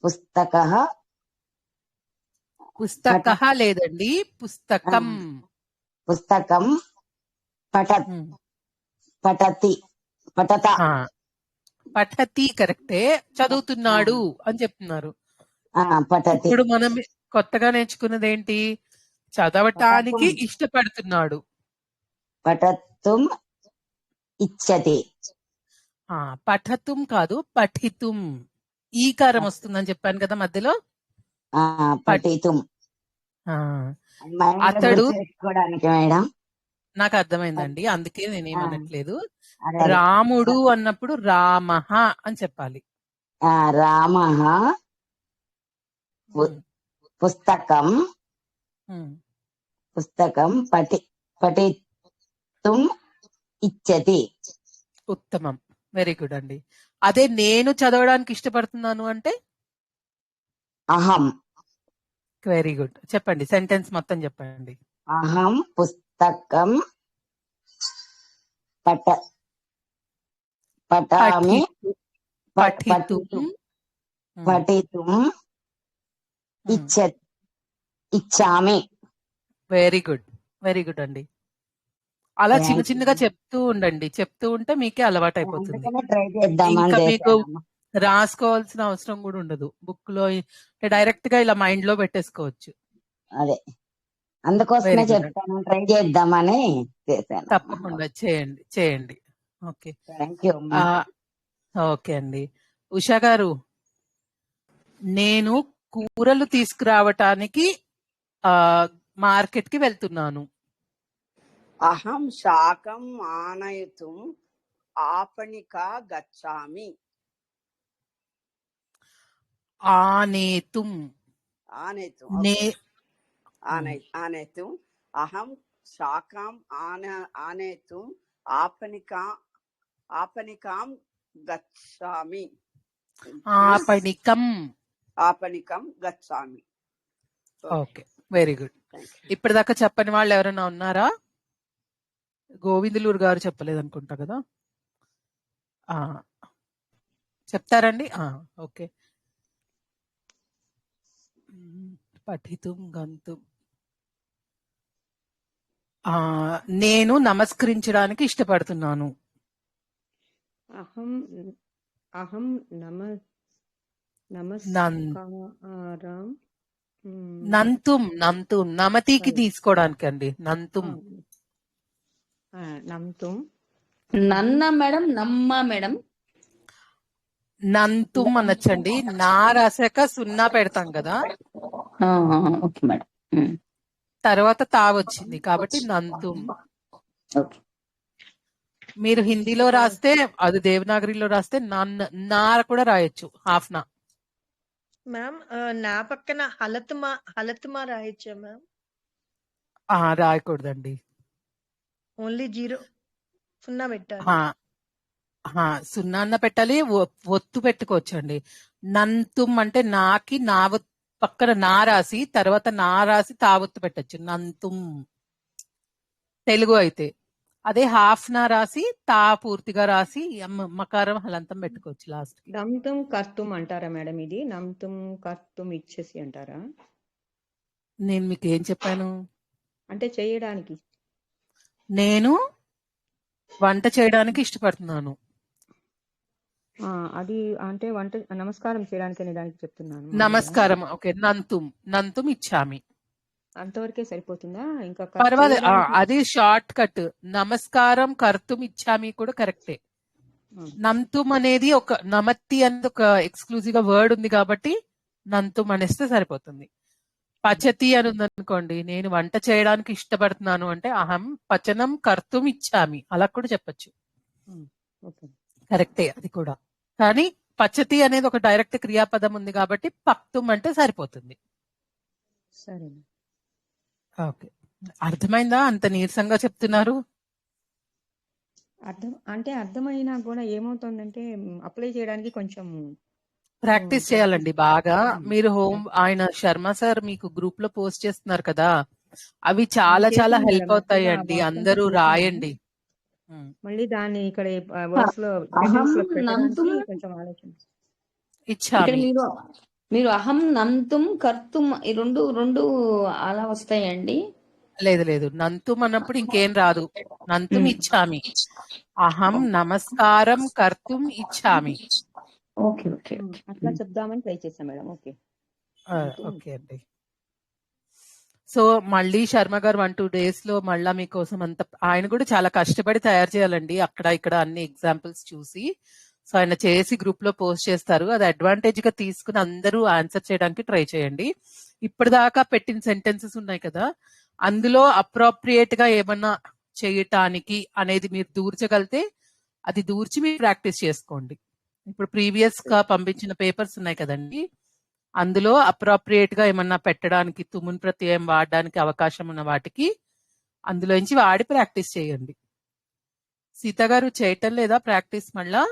పుస్తక లేదండి, పుస్తకం పఠతి కరెక్టే. చదువుతున్నాడు అని చెప్తున్నారు. ఇప్పుడు మనం కొత్తగా నేర్చుకున్నది ఏంటి? చదవటానికి ఇష్టపడుతున్నాడు. పఠతుం ఇచ్చతి. పఠతుం కాదు, పఠితుం. ఈకారం వస్తుందని చెప్పాను కదా మధ్యలో. పఠితుం. అతడు మేడం నాకు అర్థమైందండి, అందుకే నేనేమనట్లేదు. రాముడు అన్నప్పుడు రామః అని చెప్పాలి. రామః పుస్తకం పఠితుం ఇచ్చతి. ఉత్తమం, వెరీ గుడ్ అండి. అదే నేను చదవడానికి ఇష్టపడుతున్నాను అంటే అహం. Very good. చెప్పండి, సెంటెన్స్ మొత్తం చెప్పండి. అహం పుస్తకం పఠామి పఠితుం ఇచ్చామి. వెరీ గుడ్, వెరీ గుడ్ అండి. అలా చిన్న చిన్నగా చెప్తూ ఉండండి, చెప్తూ ఉంటే మీకే అలవాటు అయిపోతుంది. ఇంకా మీకు రాసుకోవాల్సిన అవసరం కూడా ఉండదు. బుక్ లో డైరెక్ట్ గా ఇలా మైండ్ లో పెట్టేసుకోవచ్చు. అదే అందుకోసమే చెప్తాను, ట్రై చేద్దామని చేశాను. తప్పకుండా చేయండి చేయండి. ఓకే, ఓకే అండి. ఉషా గారు, నేను కూరలు తీసుకురావటానికి మార్కెట్ కి వెళ్తున్నాను. అహం శాకం ఆనయితుం ఆపణికా గచ్చామి. ఆనేతుం. ఆనేతుం. అహం శాకం ఆనేతుం ఆపనికా ఆపనికాం గచ్చామి. ఆపణికం. ఆపనికం గచ్చామి. Okay, very good. ఇప్పటిదాకా చెప్పని వాళ్ళు ఎవరైనా ఉన్నారా? గోవిందులూరు గారు చెప్పలేదు అనుకుంటా కదా. చెప్తారండి. ఓకే. పఠితుం గంతుం. నేను నమస్కరించడానికి ఇష్టపడుతున్నాను. అహం అహం నమస్కారం. నంతుం నంతుం నమతికి తీసుకోవడానికి అండి. నంతుం నంతుం. నన్న మేడం, నమ్మ మేడం. నంతుం అనొచ్చండి. నా రాసాక సున్నా పెడతాం కదా, ఓకే మేడం. తర్వాత తా వచ్చింది కాబట్టి నంతుం. మీరు హిందీలో రాస్తే, అది దేవనాగరిలో రాస్తే నా కూడా రాయొచ్చు, హాఫ్ నా. మ్యామ్ నా పక్కన హలతుమా రాయొచ్చా మ్యామ్? రాయకూడదండి. ఓన్లీ 0 సున్నా పెట్టాలి. సున్నా అన్న పెట్టాలి, ఒత్తు పెట్టుకోవచ్చండి. నంతుం అంటే నాకి నా పక్కన నా రాసి తర్వాత నా రాసి తావొత్తు పెట్టచ్చు, నంతుం తెలుగు అయితే. అదే హాఫ్ నా రాసి తా పూర్తిగా రాసి మకారం హలంతం పెట్టుకోవచ్చు లాస్ట్. నంతుం కర్తుం అంటారా మేడం? ఇది నంతుం కర్తుం ఇచ్చేసి అంటారా? నేను మీకు ఏం చెప్పాను అంటే చేయడానికి. నేను వంట చేయడానికి ఇష్టపడుతున్నాను. అది అంటే వంట నమస్కారం చేయడానికి అనే దానికి చెప్తున్నాను. నమస్కారం. ఓకే, నంతుం నంతుం ఇచ్చామి. అంతవరకే సరిపోతుందా? ఇంకా పర్వాలేదు, అది షార్ట్ కట్. నమస్కారం కర్తుం ఇచ్చామి కూడా కరెక్టే. నంతుం అనేది ఒక నమత్తి అనేది ఒక ఎక్స్క్లూజివ్ గా వర్డ్ ఉంది కాబట్టి నంతుం అనేస్తే సరిపోతుంది. పచతి అని ఉందనుకోండి, నేను వంట చేయడానికి ఇష్టపడుతున్నాను అంటే అహం పచనం కర్తుం ఇచ్చామి, అలా కూడా చెప్పచ్చు. కరెక్టే అది కూడా. కానీ పచతి అనేది ఒక డైరెక్ట్ క్రియాపదం ఉంది కాబట్టి పక్తుం అంటే సరిపోతుంది. సరే, ఓకే. అర్థమైందా? అంత నీరసంగా చెప్తున్నారు. అర్థమైనా కూడా ఏమవుతుందంటే అప్లై చేయడానికి కొంచెం ప్రాక్టీస్ చేయాలండి బాగా. మీరు ఆయన శర్మ సార్ మీకు గ్రూప్ లో పోస్ట్ చేస్తున్నారు కదా, అవి చాలా చాలా హెల్ప్ అవుతాయండి. అందరూ రాయండి. మళ్ళీ దాన్ని ఇక్కడ వర్డ్స్ లో పెట్టడానికి కొంచెం ఆలోచన. ఇచ్చామి. మీరు అహం నంతుం కర్తుం ఈ రెండు అలా వస్తాయండి? లేదు లేదు, నంతుం అన్నప్పుడు ఇంకేం రాదు. నంతుం ఇచ్చామి. అహం నమస్కారం కర్తుం ఇచ్చామి. ఓకే ఓకే, అట్లా చెప్దామని ట్రై చేశాం మేడం. ఓకే ఓకే అండి. సో మళ్ళీ శర్మ గారు 1-2 days లో మళ్ళా మీకోసం అంత, ఆయన కూడా చాలా కష్టపడి తయారు చేయాలండి, అక్కడ ఇక్కడ అన్ని ఎగ్జాంపుల్స్ చూసి. సో ఆయన చేసి గ్రూప్ లో పోస్ట్ చేస్తారు. అది అడ్వాంటేజ్ గా తీసుకుని అందరూ ఆన్సర్ చేయడానికి ట్రై చేయండి. ఇప్పటిదాకా పెట్టిన సెంటెన్సెస్ ఉన్నాయి కదా, అందులో అప్రోప్రియేట్ గా ఏమన్నా చేయటానికి అనేది మీరు దూర్చగలితే అది దూర్చి మీరు ప్రాక్టీస్ చేసుకోండి. ఇప్పుడు ప్రీవియస్ గా పంపించిన పేపర్స్ ఉన్నాయి కదండి, అందులో అప్రోప్రియేట్ గా ఏమన్నా పెట్టడానికి తుమున్ ప్రత్యయం వాడడానికి అవకాశం ఉన్న వాటికి అందులోంచి వాడి ప్రాక్టీస్ చేయండి. సీత గారు చేయటం లేదా ప్రాక్టీస్ మళ్ళా?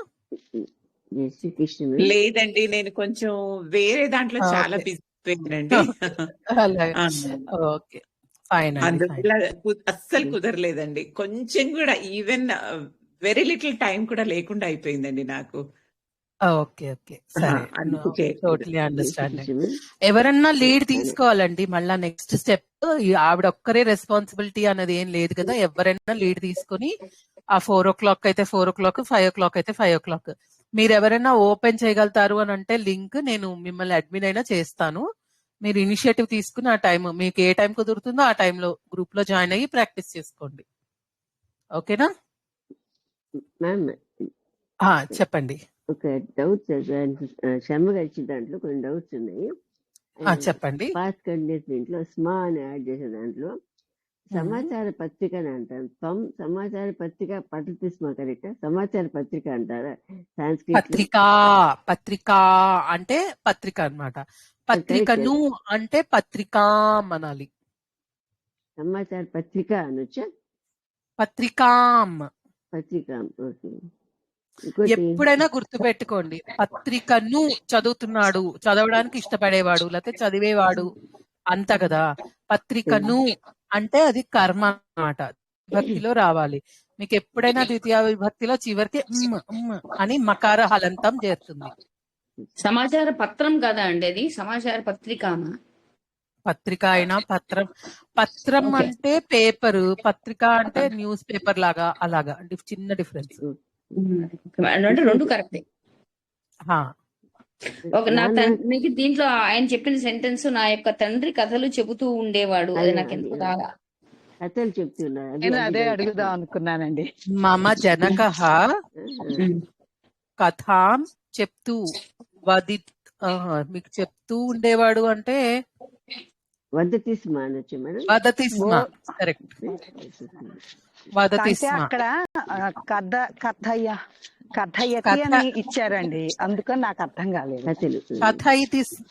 లేదండి, నేను కొంచెం వేరే దాంట్లో చాలా బిజీ అయిపోయానండి. ఓకే, ఫైన్ అండి. అందువల్ల అస్సలు కుదరలేదండి. కొంచెం కూడా ఈవెన్ వెరీ లిటిల్ టైం కూడా లేకుండా అయిపోయిందండి నాకు. ఓకే ఓకే, సరే, టోటలీ అండర్స్టాండింగ్. ఎవరన్నా లీడ్ తీసుకోవాలండి మళ్ళా నెక్స్ట్ స్టెప్. ఆవిడ ఒక్కరే రెస్పాన్సిబిలిటీ అనేది ఏం లేదు కదా, ఎవరైనా లీడ్ తీసుకొని ఆ 4 o'clock అయితే 4 o'clock, 5 o'clock అయితే 5 o'clock మీరు ఎవరైనా ఓపెన్ చేయగలుగుతారు అని అంటే లింక్ నేను మిమ్మల్ని అడ్మిన్ అయినా చేస్తాను. మీరు ఇనిషియేటివ్ తీసుకుని ఆ టైం మీకు ఏ టైం కుదురుతుందో ఆ టైంలో గ్రూప్ లో జాయిన్ అయ్యి ప్రాక్టీస్ చేసుకోండి. ఓకేనా? చెప్పండి. ఒక డౌట్ శర్మ గారు ఇచ్చిన దాంట్లో కొన్ని డౌట్స్ ఉన్నాయి. చెప్పండి. పాస్ట్ కంటిన్యూస్ దీంట్లో స్మా అని యాడ్ చేసే దాంట్లో సమాచార పత్రిక అని అంటారు. సమాచార పత్రిక పద్ధతి స్మా కరెక్ట్? సమాచార పత్రిక అంటారా సాంస్క్రిట్? పత్రిక అంటే పత్రిక అన్నమాట. పత్రికను అంటే పత్రికా అనాలి. సమాచార పత్రిక అనొచ్చా? పత్రికాం పత్రిక. ఓకే. ఇంకోటి ఎప్పుడైనా గుర్తుపెట్టుకోండి, పత్రికను చదువుతున్నాడు, చదవడానికి ఇష్టపడేవాడు లేకపోతే చదివేవాడు అంత కదా. పత్రికను అంటే అది కర్మ అన్నమాట, విభక్తిలో రావాలి. మీకు ఎప్పుడైనా ద్వితీయ విభక్తిలో చివరికి అని మకార హలంతం చేరుతుంది. సమాచార పత్రం కదా అండి అది, సమాచార పత్రికానా? పత్రిక అయినా పత్రం. పత్రం ఓకే. అంటే పేపర్, పత్రిక అంటే న్యూస్ పేపర్ లాగా, అలాగా చిన్న డిఫరెన్స్. అంటే రెండు కరెక్టే. ఒక నా తండ్రికి దీంట్లో ఆయన చెప్పిన సెంటెన్స్, నా యొక్క తండ్రి కథలు చెబుతూ ఉండేవాడు, అది నాకు ఎంత బాగా కథలు చెప్తున్నారు. నేను అదే అడుగుదాం అనుకున్నానండి. మమ జనకః కథాం చెప్తూ మీకు చెప్తూ ఉండేవాడు అంటే వదతి స్మ అనొచ్చు మేడం. వదతి స్మ, కరెక్ట్. వదతి అంటే స్మ. అక్కడ కథయతి అని ఇచ్చారండి, అందుకని నాకు అర్థం కాలేదు.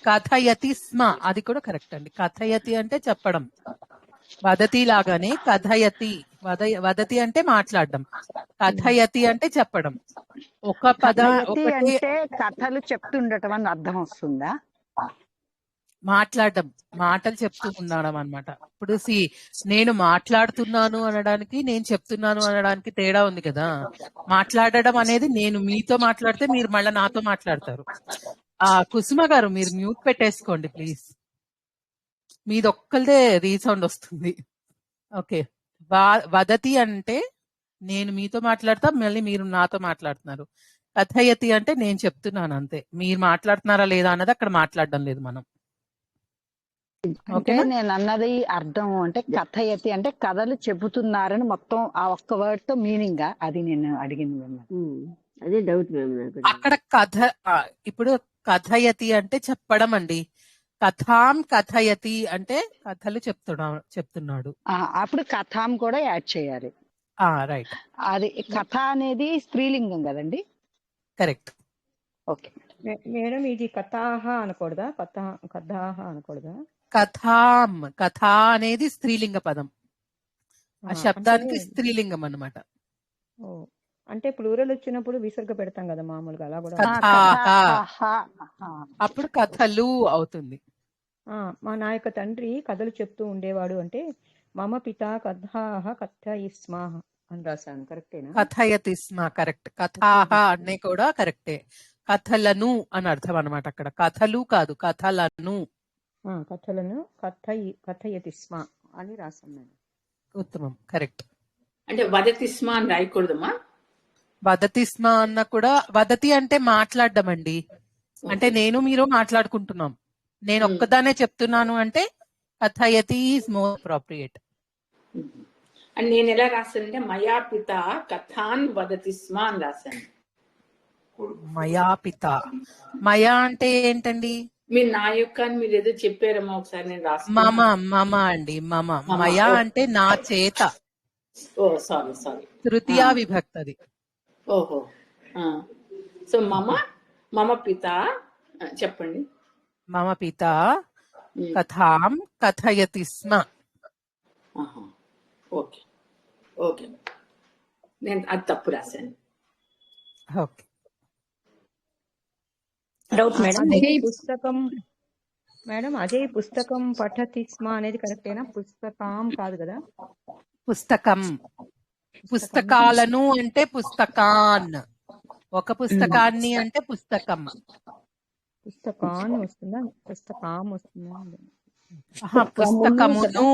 కథయతి స్మ, అది కూడా కరెక్ట్ అండి. కథయతి అంటే చెప్పడం, వదతి లాగానే కథయతి. వదతి అంటే మాట్లాడడం, కథయతి అంటే చెప్పడం. ఒక పద అంటే కథలు చెప్తుండటం అని అర్థం వస్తుందా? మాట్లాడడం, మాటలు చెప్తూ ఉండడం అన్నమాట. ఇప్పుడు నేను మాట్లాడుతున్నాను అనడానికి, నేను చెప్తున్నాను అనడానికి తేడా ఉంది కదా. మాట్లాడడం అనేది నేను మీతో మాట్లాడితే మీరు మళ్ళీ నాతో మాట్లాడతారు. కుసుమ గారు మీరు మ్యూట్ పెట్టేసుకోండి ప్లీజ్, మీది ఒక్కరిదే రీసౌండ్ వస్తుంది. ఓకే. వదతి అంటే నేను మీతో మాట్లాడతా, మళ్ళీ మీరు నాతో మాట్లాడుతున్నారు. కథయతి అంటే నేను చెప్తున్నాను అంతే, మీరు మాట్లాడుతున్నారా లేదా అన్నది అక్కడ మాట్లాడడం లేదు మనం. అంటే నేను అన్నది అర్థం అంటే కథయతి అంటే కథలు చెబుతున్నారని మొత్తం ఆ ఒక్క వర్డ్ తో మీనింగ్, అది నేను అడిగింది. అదే డౌట్ మేము. అక్కడ కథ, ఇప్పుడు కథయతి అంటే చెప్పడం అండి. కథాం కథయతి అంటే కథలు చెప్తున్నాడు. అప్పుడు కథాం కూడా యాడ్ చేయాలి. రైట్. అది కథ అనేది స్త్రీలింగం కదండి. కరెక్ట్. ఓకే మేడం, ఇది కథాహ అనకూడదా? కథాహ అనకూడదా? కథాం, కథ అనేది స్త్రీలింగ పదం, ఆ శబ్దానికి స్త్రీలింగం అన్నమాట. అంటే ప్లూరల్ వచ్చినప్పుడు విసర్గ పెడతాం కదా మామూలుగా, అలా కూడా అప్పుడు కథలు అవుతుంది. మా నా యొక్క తండ్రి కథలు చెప్తూ ఉండేవాడు అంటే మమ పిత కథాహ కథయిస్మాహ అని రాశాను, కరెక్టేనా? కథయతిస్మ, కరెక్ట్. కథాహ అనే కూడా కరెక్టే. కథలను అని అర్థం అనమాట అక్కడ, కథలు కాదు, కథలను. కథలను కథయతిస్మ అని రాశాను నేను. ఉత్తమం, కరెక్ట్. అంటే వదతిస్మ అని రాయకూడదమ్మా? వదతిస్మ అన్న కూడా, వదతి అంటే మాట్లాడడం అండి. అంటే నేను మీరు మాట్లాడుకుంటున్నాం, నేను ఒక్కదానే చెప్తున్నాను అంటే కథయతి ఈజ్ మోర్ అప్రోప్రియేట్. అండ్ నేను ఎలా రాశానంటే మయా పిత కథాన్ వదతిస్మ అని రాశాను. మయా పిత, మయా అంటే ఏంటండి? మీరు నా యొక్క అని మీరు ఏదో చెప్పారమ్మా ఒకసారి, నేను రాస్తాను. మమ అండి, మమ. మయా అంటే నా చేత. ఓ సారీ తృతీయ విభక్తి అది. ఓహో. సో మమ పిత చెప్పండి. మమ పిత కథాం కథయతి స్మ. ఓకే ఓకే, నేను అది తప్పు రాశాను. ఓకే. Doubt madam. పుస్తకం మేడం, అదే పుస్తకం పఠతి స్మ అనేది కరెక్టేనా? పుస్తకం కాదు కదా. పుస్తకం, పుస్తకాలను అంటే పుస్తకాన్, ఒక పుస్తకాన్ని అంటే పుస్తకం. పుస్తకాన్ వస్తుందా, పుస్తకం వస్తుందా? పుస్తకమును,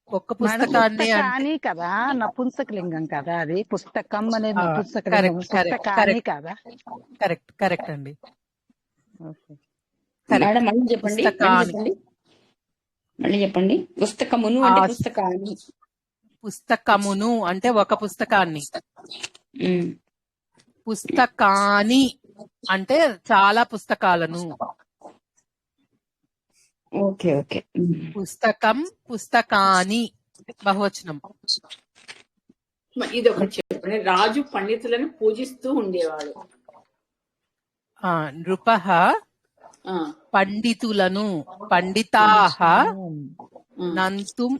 ఒక పుస్తకాన్ని అంటే కదా, నపుంసకలింగం కదా అది. పుస్తకం అనేది నపుంసకలింగం, పుస్తకాన్ని కదా. కరెక్ట్, కరెక్ట్ అండి. మళ్ళీ చెప్పండి. పుస్తకమును అంటే పుస్తకాన్ని. పుస్తకమును అంటే ఒక పుస్తకాన్ని. పుస్తకాని అంటే చాలా పుస్తకాలను. Okay okay. పుస్తకం, పుస్తకాని బహువచనం. ఇది ఒకటి చెప్పండి. రాజు పండితులను పూజిస్తూ ఉండేవాడు. నృపః పండితులను, పండితాః నంతుం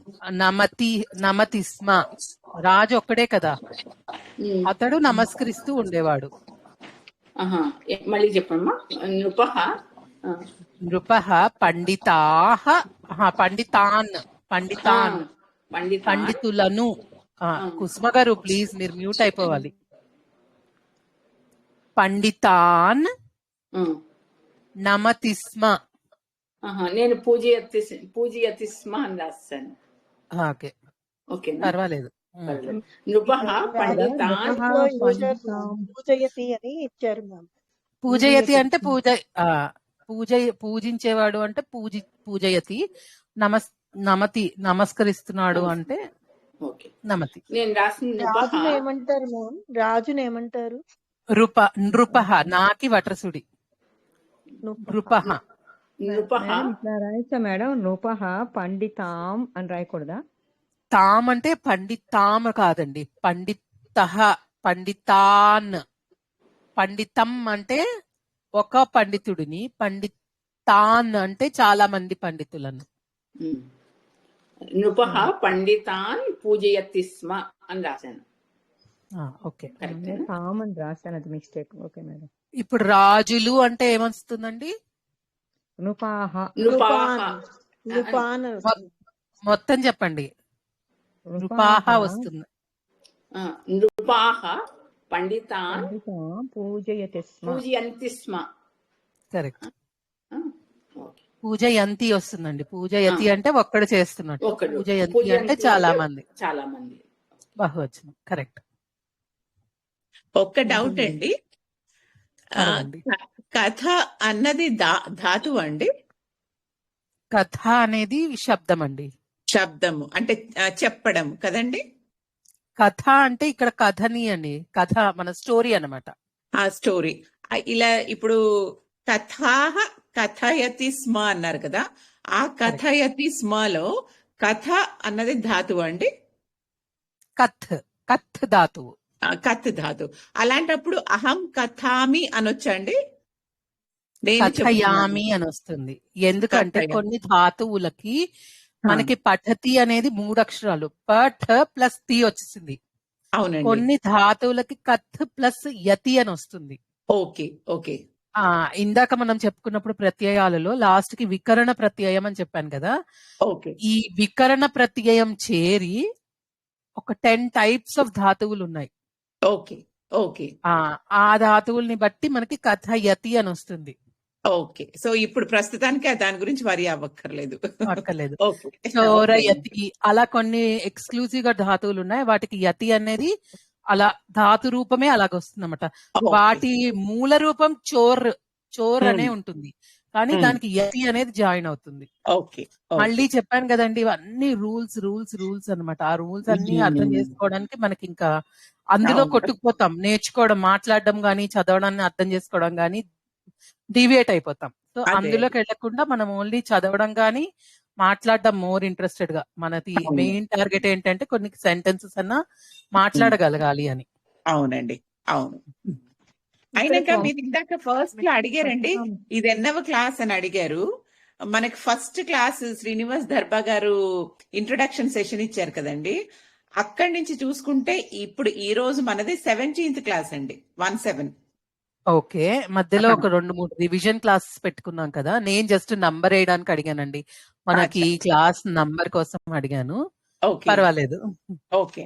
నమతి స్మ. రాజు ఒక్కడే కదా, ఉమ్. అతడు నమస్కరిస్తూ ఉండేవాడు. ఆహా. మళ్ళీ చెప్పమ్మా. నృపః. ఆ, నృపః పండితాః, పండితాన్, పండితాన్ పండితాన్. పండితులను. కుసుమ గారు ప్లీజ్ మీరు మ్యూట్ అయిపోవాలి. పండితాన్ నమతిస్మ. ఆహా, నేను పూజయతి స్మ అని రాస్తాను. ఓకే, ఓకేనా? పర్వాలేదు. పర్లేదు. నృపః పండితాన్. పూజయతి అని ఇచ్చారు మ్యామ్. పూజయతి అంటే పూజించేవాడు అంటే పూజయతి. నమస్కరిస్తున్నాడు అంటే నమతి. నేను రాసిన రాజును ఏమంటారు మ్యామ్? రాజును ఏమంటారు? నృపః, నాకి వట్రసుడి. నృపః. మేడం ఇట్లా రాయచ్చా మేడం? నృపః పండితాం అని రాయకూడదా? తామ్ అంటే పండితాం కాదండి, పండితః, పండితాన్. పండితం అంటే ఒక పండితుడిని, పండితాన్ అంటే చాలా మంది పండితులను. నృపః పండితాన్ పూజయతి స్మ అని రాశాను. ఓకే, తామ్ అని రాశాను, అది మిస్టేక్. Okay madam. ఇప్పుడు రాజులు అంటే ఏమొస్తుందండి? నృపాహ. మొత్తం చెప్పండి. నృపాహ వస్తుంది. నృపాహ పండితాన్ పూజయతి స్మ. కరెక్ట్. పూజయంతి వస్తుందండి. పూజయతి అంటే ఒక్కడు చేస్తున్నట్టు, పూజయంతి అంటే చాలా మంది. బహువచనం. కరెక్ట్. ఒక్క డౌట్ అండి, కథ అన్నది ధాతువు అండి? కథ అనేది శబ్దం అండి. శబ్దము అంటే చెప్పడం కదండి. కథ అంటే ఇక్కడ కథని అండి, కథ మన స్టోరీ అన్నమాట. ఆ స్టోరీ ఇలా ఇప్పుడు కథయతి స్మ అన్నారు కదా, ఆ కథయతి స్మలో కథ అన్నది ధాతువు అండి? కథ్ ధాతువు. కథ్ ధాతువు. అలాంటప్పుడు అహం కథామి అనొచ్చండి? కథయామి అని వస్తుంది. ఎందుకంటే కొన్ని ధాతువులకి మనకి పఠతి అనేది 3 అక్షరాలు, పఠ ప్లస్ తి వచ్చేసింది. అవునండి. కొన్ని ధాతువులకి కథ్ ప్లస్ యతి అని వస్తుంది. Okay okay. ఇందాక మనం చెప్పుకున్నప్పుడు ప్రత్యయాలలో లాస్ట్ కి వికరణ ప్రత్యయం అని చెప్పాను కదా. ఈ వికరణ ప్రత్యయం చేరి ఒక 10 టైప్స్ ఆఫ్ ధాతువులు ఉన్నాయి. Okay okay. ఆ ధాతువుల్ని బట్టి మనకి కథయతి అని వస్తుంది. ఓకే. సో ఇప్పుడు ప్రస్తుతానికి దాని గురించి వరి అవ్వక్కర్లేదు. చోరయతి అలా కొన్ని ఎక్స్క్లూజివ్ గా ధాతువులు ఉన్నాయి. వాటికి యతి అనేది అలా ధాతు రూపమే అలాగొస్తుంది అన్నమాట. వాటి మూల రూపం చోర్ అనే ఉంటుంది, కానీ దానికి యతి అనేది జాయిన్ అవుతుంది. మళ్ళీ చెప్పాను కదండి, ఇవన్నీ రూల్స్ అన్నమాట. ఆ రూల్స్ అన్ని అర్థం చేసుకోవడానికి మనకి ఇంకా అందులో కొట్టుకుపోతాం. నేర్చుకోవడం, మాట్లాడడం గానీ, చదవడాన్ని అర్థం చేసుకోవడం గానీ డివియేట్ అయిపోతాం. సో అందులోకి వెళ్లకుండా మనం ఓన్లీ చదవడం గానీ మాట్లాడడం మోర్ ఇంట్రెస్టెడ్ గా. మనది మెయిన్ టార్గెట్ ఏంటంటే కొన్ని సెంటెన్సెస్ అన్నా మాట్లాడగలగాలి అని. అవునండి, అవును. అయినాక మీరు ఇందాక ఫస్ట్ లో అడిగారండి, ఇది ఎన్నవ క్లాస్ అని అడిగారు. మనకి ఫస్ట్ క్లాస్ శ్రీనివాస్ దర్బా గారు ఇంట్రొడక్షన్ సెషన్ ఇచ్చారు కదండి. అక్కడి నుంచి చూసుకుంటే ఇప్పుడు ఈ రోజు మనది 17th క్లాస్ అండి. 17. ఓకే, మధ్యలో ఒక 2-3 రివిజన్ క్లాసెస్ పెట్టుకున్నాం కదా. నేను జస్ట్ నంబర్ వేయడానికి అడిగానండి, మనకి క్లాస్ నంబర్ కోసం అడిగాను. పర్వాలేదు. ఓకే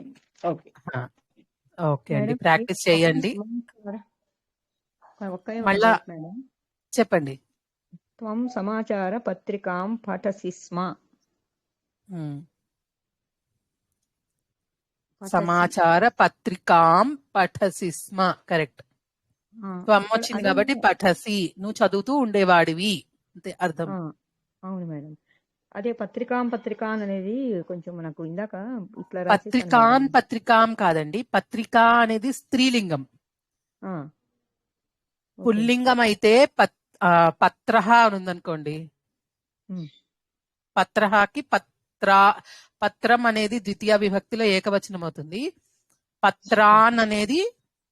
ఓకే అండి, ప్రాక్టీస్ చేయండి. మళ్ళా చెప్పండి. త్వం సమాచార పత్రికాం పఠసి స్మ. సమాచార పత్రికాం పఠసి స్మ. కరెక్ట్. త్వం వచ్చింది కాబట్టి పఠసి, నువ్వు చదువుతూ ఉండేవాడివి అంతే అర్థం. అవును మేడం. అదే పత్రికాన్ అనేది కొంచెం నాకు ఇందాక ఇట్లా పత్రికాం కాదండి, పత్రికా అనేది స్త్రీలింగం. పుల్లింగం అయితే పత్రహ అని ఉందనుకోండి, పత్రహకి పత్రం అనేది ద్వితీయ విభక్తిలో ఏకవచనం అవుతుంది. పత్రాన్ అనేది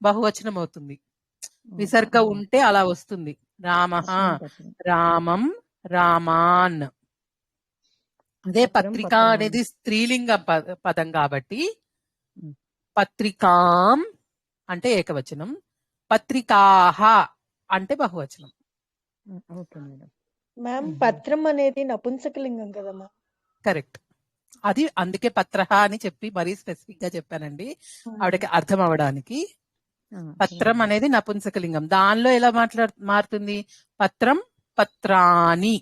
బహువచనం అవుతుంది. విసర్గ ఉంటే అలా వస్తుంది. రామః, రామం, రామాన్. అదే పత్రిక అనేది స్త్రీలింగ పదం కాబట్టి పత్రికాం అంటే ఏకవచనం, పత్రికాహ అంటే బహువచనం. Okay madam. మ్యామ్ పత్రం అనేది నపుంసకలింగం కదా మ్యామ్? కరెక్ట్. అది అందుకే పత్రహ అని చెప్పి మరీ స్పెసిఫిక్ గా చెప్పానండి ఆవిడకి అర్థం అవడానికి. పత్రం అనేది నపుంసకలింగం. దానిలో ఎలా మారుతుంది? పత్రం పత్రాని,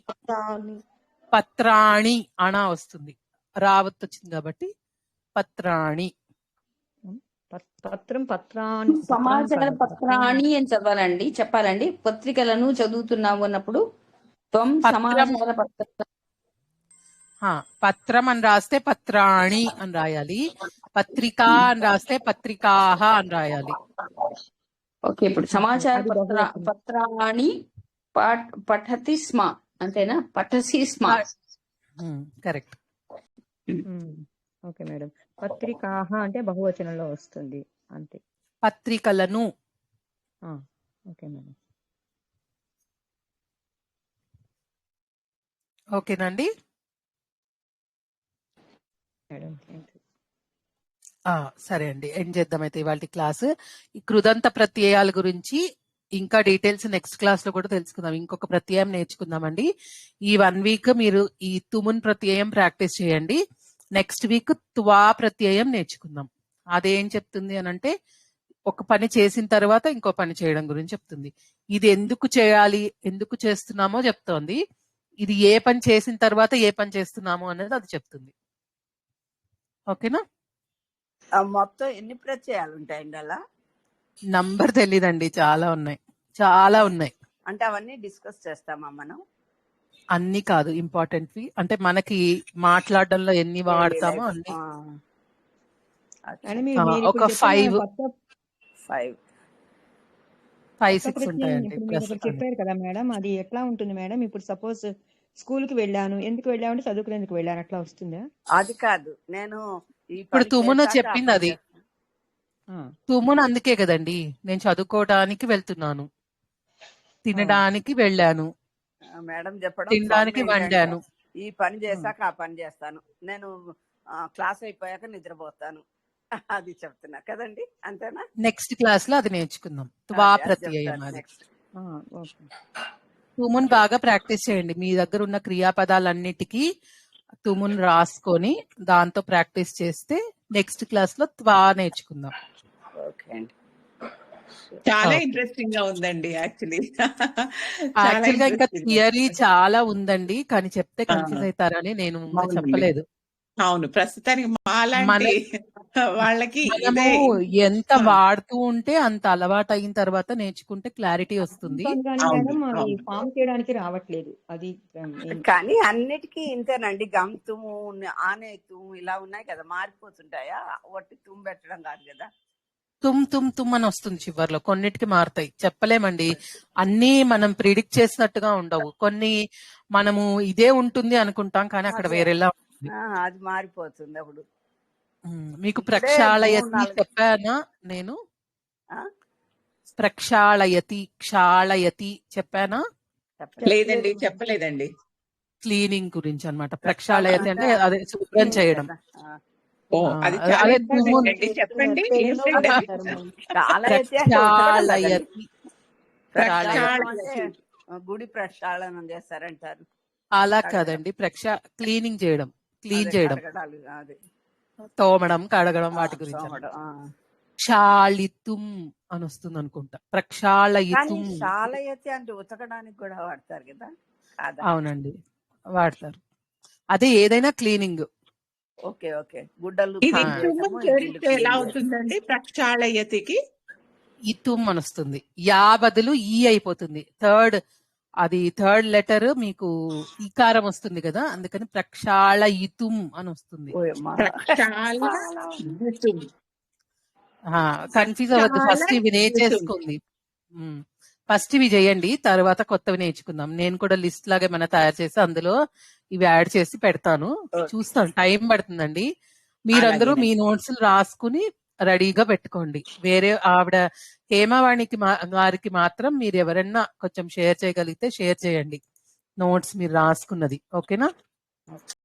పత్రాణి అణ వస్తుంది, రావత్ వచ్చింది కాబట్టి పత్రాణి. పత్రం పత్రాన్ని సమాచార పత్రాన్ని అని చెప్పాలండి. పత్రికలను చదువుతున్నాము అన్నప్పుడు త్వం సమాచార పత్రం అని రాస్తే పత్రాణి అని రాయాలి, పత్రికా అని రాస్తే పత్రికాహ అని రాయాలి. ఓకే, ఇప్పుడు సమాచార పత్రాన్ని పఠతి స్మ అంతేనా? పఠసి స్మ. కరెక్ట్. Okay madam. పత్రికాహ అంటే బహువచనంలో వస్తుంది అంతే. పత్రికలను. Okay madam. ఓకేనండి మేడం. సరే అండి, ఎండ్ చేద్దాం అయితే ఇవాళ క్లాస్. ఈ కృదంత ప్రత్యయాల గురించి ఇంకా డీటెయిల్స్ నెక్స్ట్ క్లాస్ లో కూడా తెలుసుకుందాం. ఇంకొక ప్రత్యయం నేర్చుకుందామండి. ఈ 1 వీక్ మీరు ఈ తుమున్ ప్రత్యయం ప్రాక్టీస్ చేయండి. నెక్స్ట్ వీక్ త్వా ప్రత్యయం నేర్చుకుందాం. అదేం చెప్తుంది అని అంటే ఒక పని చేసిన తర్వాత ఇంకో పని చేయడం గురించి చెప్తుంది. ఇది ఎందుకు చేయాలి, ఎందుకు చేస్తున్నామో చెప్తోంది. ఇది ఏ పని చేసిన తర్వాత ఏ పని చేస్తున్నామో అనేది అది చెప్తుంది. ఓకేనా? మొత్తం ఎన్ని ప్రత్యయాలు ఉంటాయండి అలా? నంబర్ తెలీదండి, చాలా ఉన్నాయి. అంటే అవన్నీ డిస్కస్ చేస్తామా మనం? అన్ని కాదు, ఇంపార్టెంట్వి అంటే మనకి మాట్లాడడంలో ఎన్ని వాడతామో అన్ని. ఒక 5-6 ఉంటాయండి. చెప్పారు కదా మేడం, అది ఎట్లా ఉంటుంది మేడం? ఇప్పుడు సపోజ్ స్కూల్ కి వెళ్ళాను, ఎందుకు వెళ్ళామంటే చదువుకునేందుకు వెళ్ళాను, అట్లా వస్తుందా? అది కాదు, నేను ఇప్పుడు తుమున చెప్పింది అది. తుమున అందుకే కదండి, నేను చదువుకోవడానికి వెళ్తున్నాను, తినడానికి వెళ్ళాను, మేడం చెప్పడం, తినడానికి వండాను, ఈ పని చేశాక ఆ పని చేస్తాను, నేను క్లాస్ అయిపోయాక నిద్రపోతాను, అది చెప్తున్నా కదండి, అంతేనా? నెక్స్ట్ క్లాస్ లో అది నేర్చుకుందాం. త్వా ప్రత్యయం అది. తుమున్ బాగా ప్రాక్టీస్ చేయండి. మీ దగ్గర ఉన్న క్రియాపదాలన్నిటికీ తుమున్ రాసుకొని దాంతో ప్రాక్టీస్ చేస్తే నెక్స్ట్ క్లాస్ లో త్వా నేర్చుకుందాం. ఓకే అండి. చాలా ఇంట్రెస్టింగ్ గా ఉందండి. యాక్చువల్ గా ఇంకా థియరీ చాలా ఉందండి, కానీ చెప్తే కన్ఫ్యూజ్ అవుతారని నేను చెప్పలేదు. అవును, ప్రస్తుతానికి మాలాంటి వాళ్ళకి ఎంత వాడుతూ ఉంటే అంత అలవాటు అయిన తర్వాత నేర్చుకుంటే క్లారిటీ వస్తుంది. ఫామ్ చేయడానికి రావట్లేదు అది. కానీ అన్నిటికీ ఇంతేనండి, గమ్తుము ఆనేతుము ఇలా ఉన్నాయి కదా, మారిపోతుంటాయా? ఒట్టి తుమ్ పెట్టడం కాదు కదా. తుమ్ తుమ్ తుమ్ అని వస్తుంది చివర్లో, కొన్నిటికి మారుతాయి, చెప్పలేమండి. అన్ని మనం ప్రిడిక్ట్ చేసినట్టుగా ఉండవు, కొన్ని మనము ఇదే ఉంటుంది అనుకుంటాం కానీ అక్కడ వేరేలా ఉంటుంది, అది మారిపోతుంది. అప్పుడు మీకు ప్రక్షాళయతి చెప్పానా నేను? ప్రక్షాళయతి, క్షాళయతి చెప్పానా? లేదండి, చెప్పలేదండి. క్లీనింగ్ గురించి అన్నమాట. ప్రక్షాళయతి అంటే అదే శుభ్రం చేయడం. చెప్పండి. గుడి ప్రక్షాళనం చేస్తారంటారు. అలా కాదండి, క్లీనింగ్ చేయడం, క్లీన్ చేయడం, తోమడం, కడగడం, వాటి గురించి. క్షాళితుం అని వస్తుంది అనుకుంటా. ప్రక్షాళయితుం. క్షాళయతి అంటే ఉతకడానికి కూడా వాడతారు కదా? అవునండి, వాడతారు. అదే ఏదైనా క్లీనింగ్. Okay okay. గుడ్డలు ఎలా అవుతుందండి ప్రక్షాళయతికి? ఇతుం అని వస్తుంది, యా బదులు ఈ అయిపోతుంది. థర్డ్ లెటర్ మీకు ఈకారం వస్తుంది కదా, అందుకని ప్రక్షాళయితుం అని వస్తుంది. కన్ఫ్యూజ్ అవ్వద్దు, ఫస్ట్ ఇవి నేర్చేసుకోండి. ఫస్ట్ ఇవి చేయండి, తర్వాత కొత్తవి నేర్చుకుందాం. నేను కూడా లిస్ట్ లాగా ఏమైనా తయారు చేసి అందులో ఇవి యాడ్ చేసి పెడతాను, చూస్తాను. టైం పడుతుందండి. మీరందరూ మీ నోట్స్ రాసుకుని రెడీగా పెట్టుకోండి. వేరే ఆవిడ హేమవాణికి వారికి మాత్రం మీరు ఎవరన్నా కొంచెం షేర్ చేయగలిగితే షేర్ చేయండి నోట్స్ మీరు రాసుకున్నది. ఓకేనా?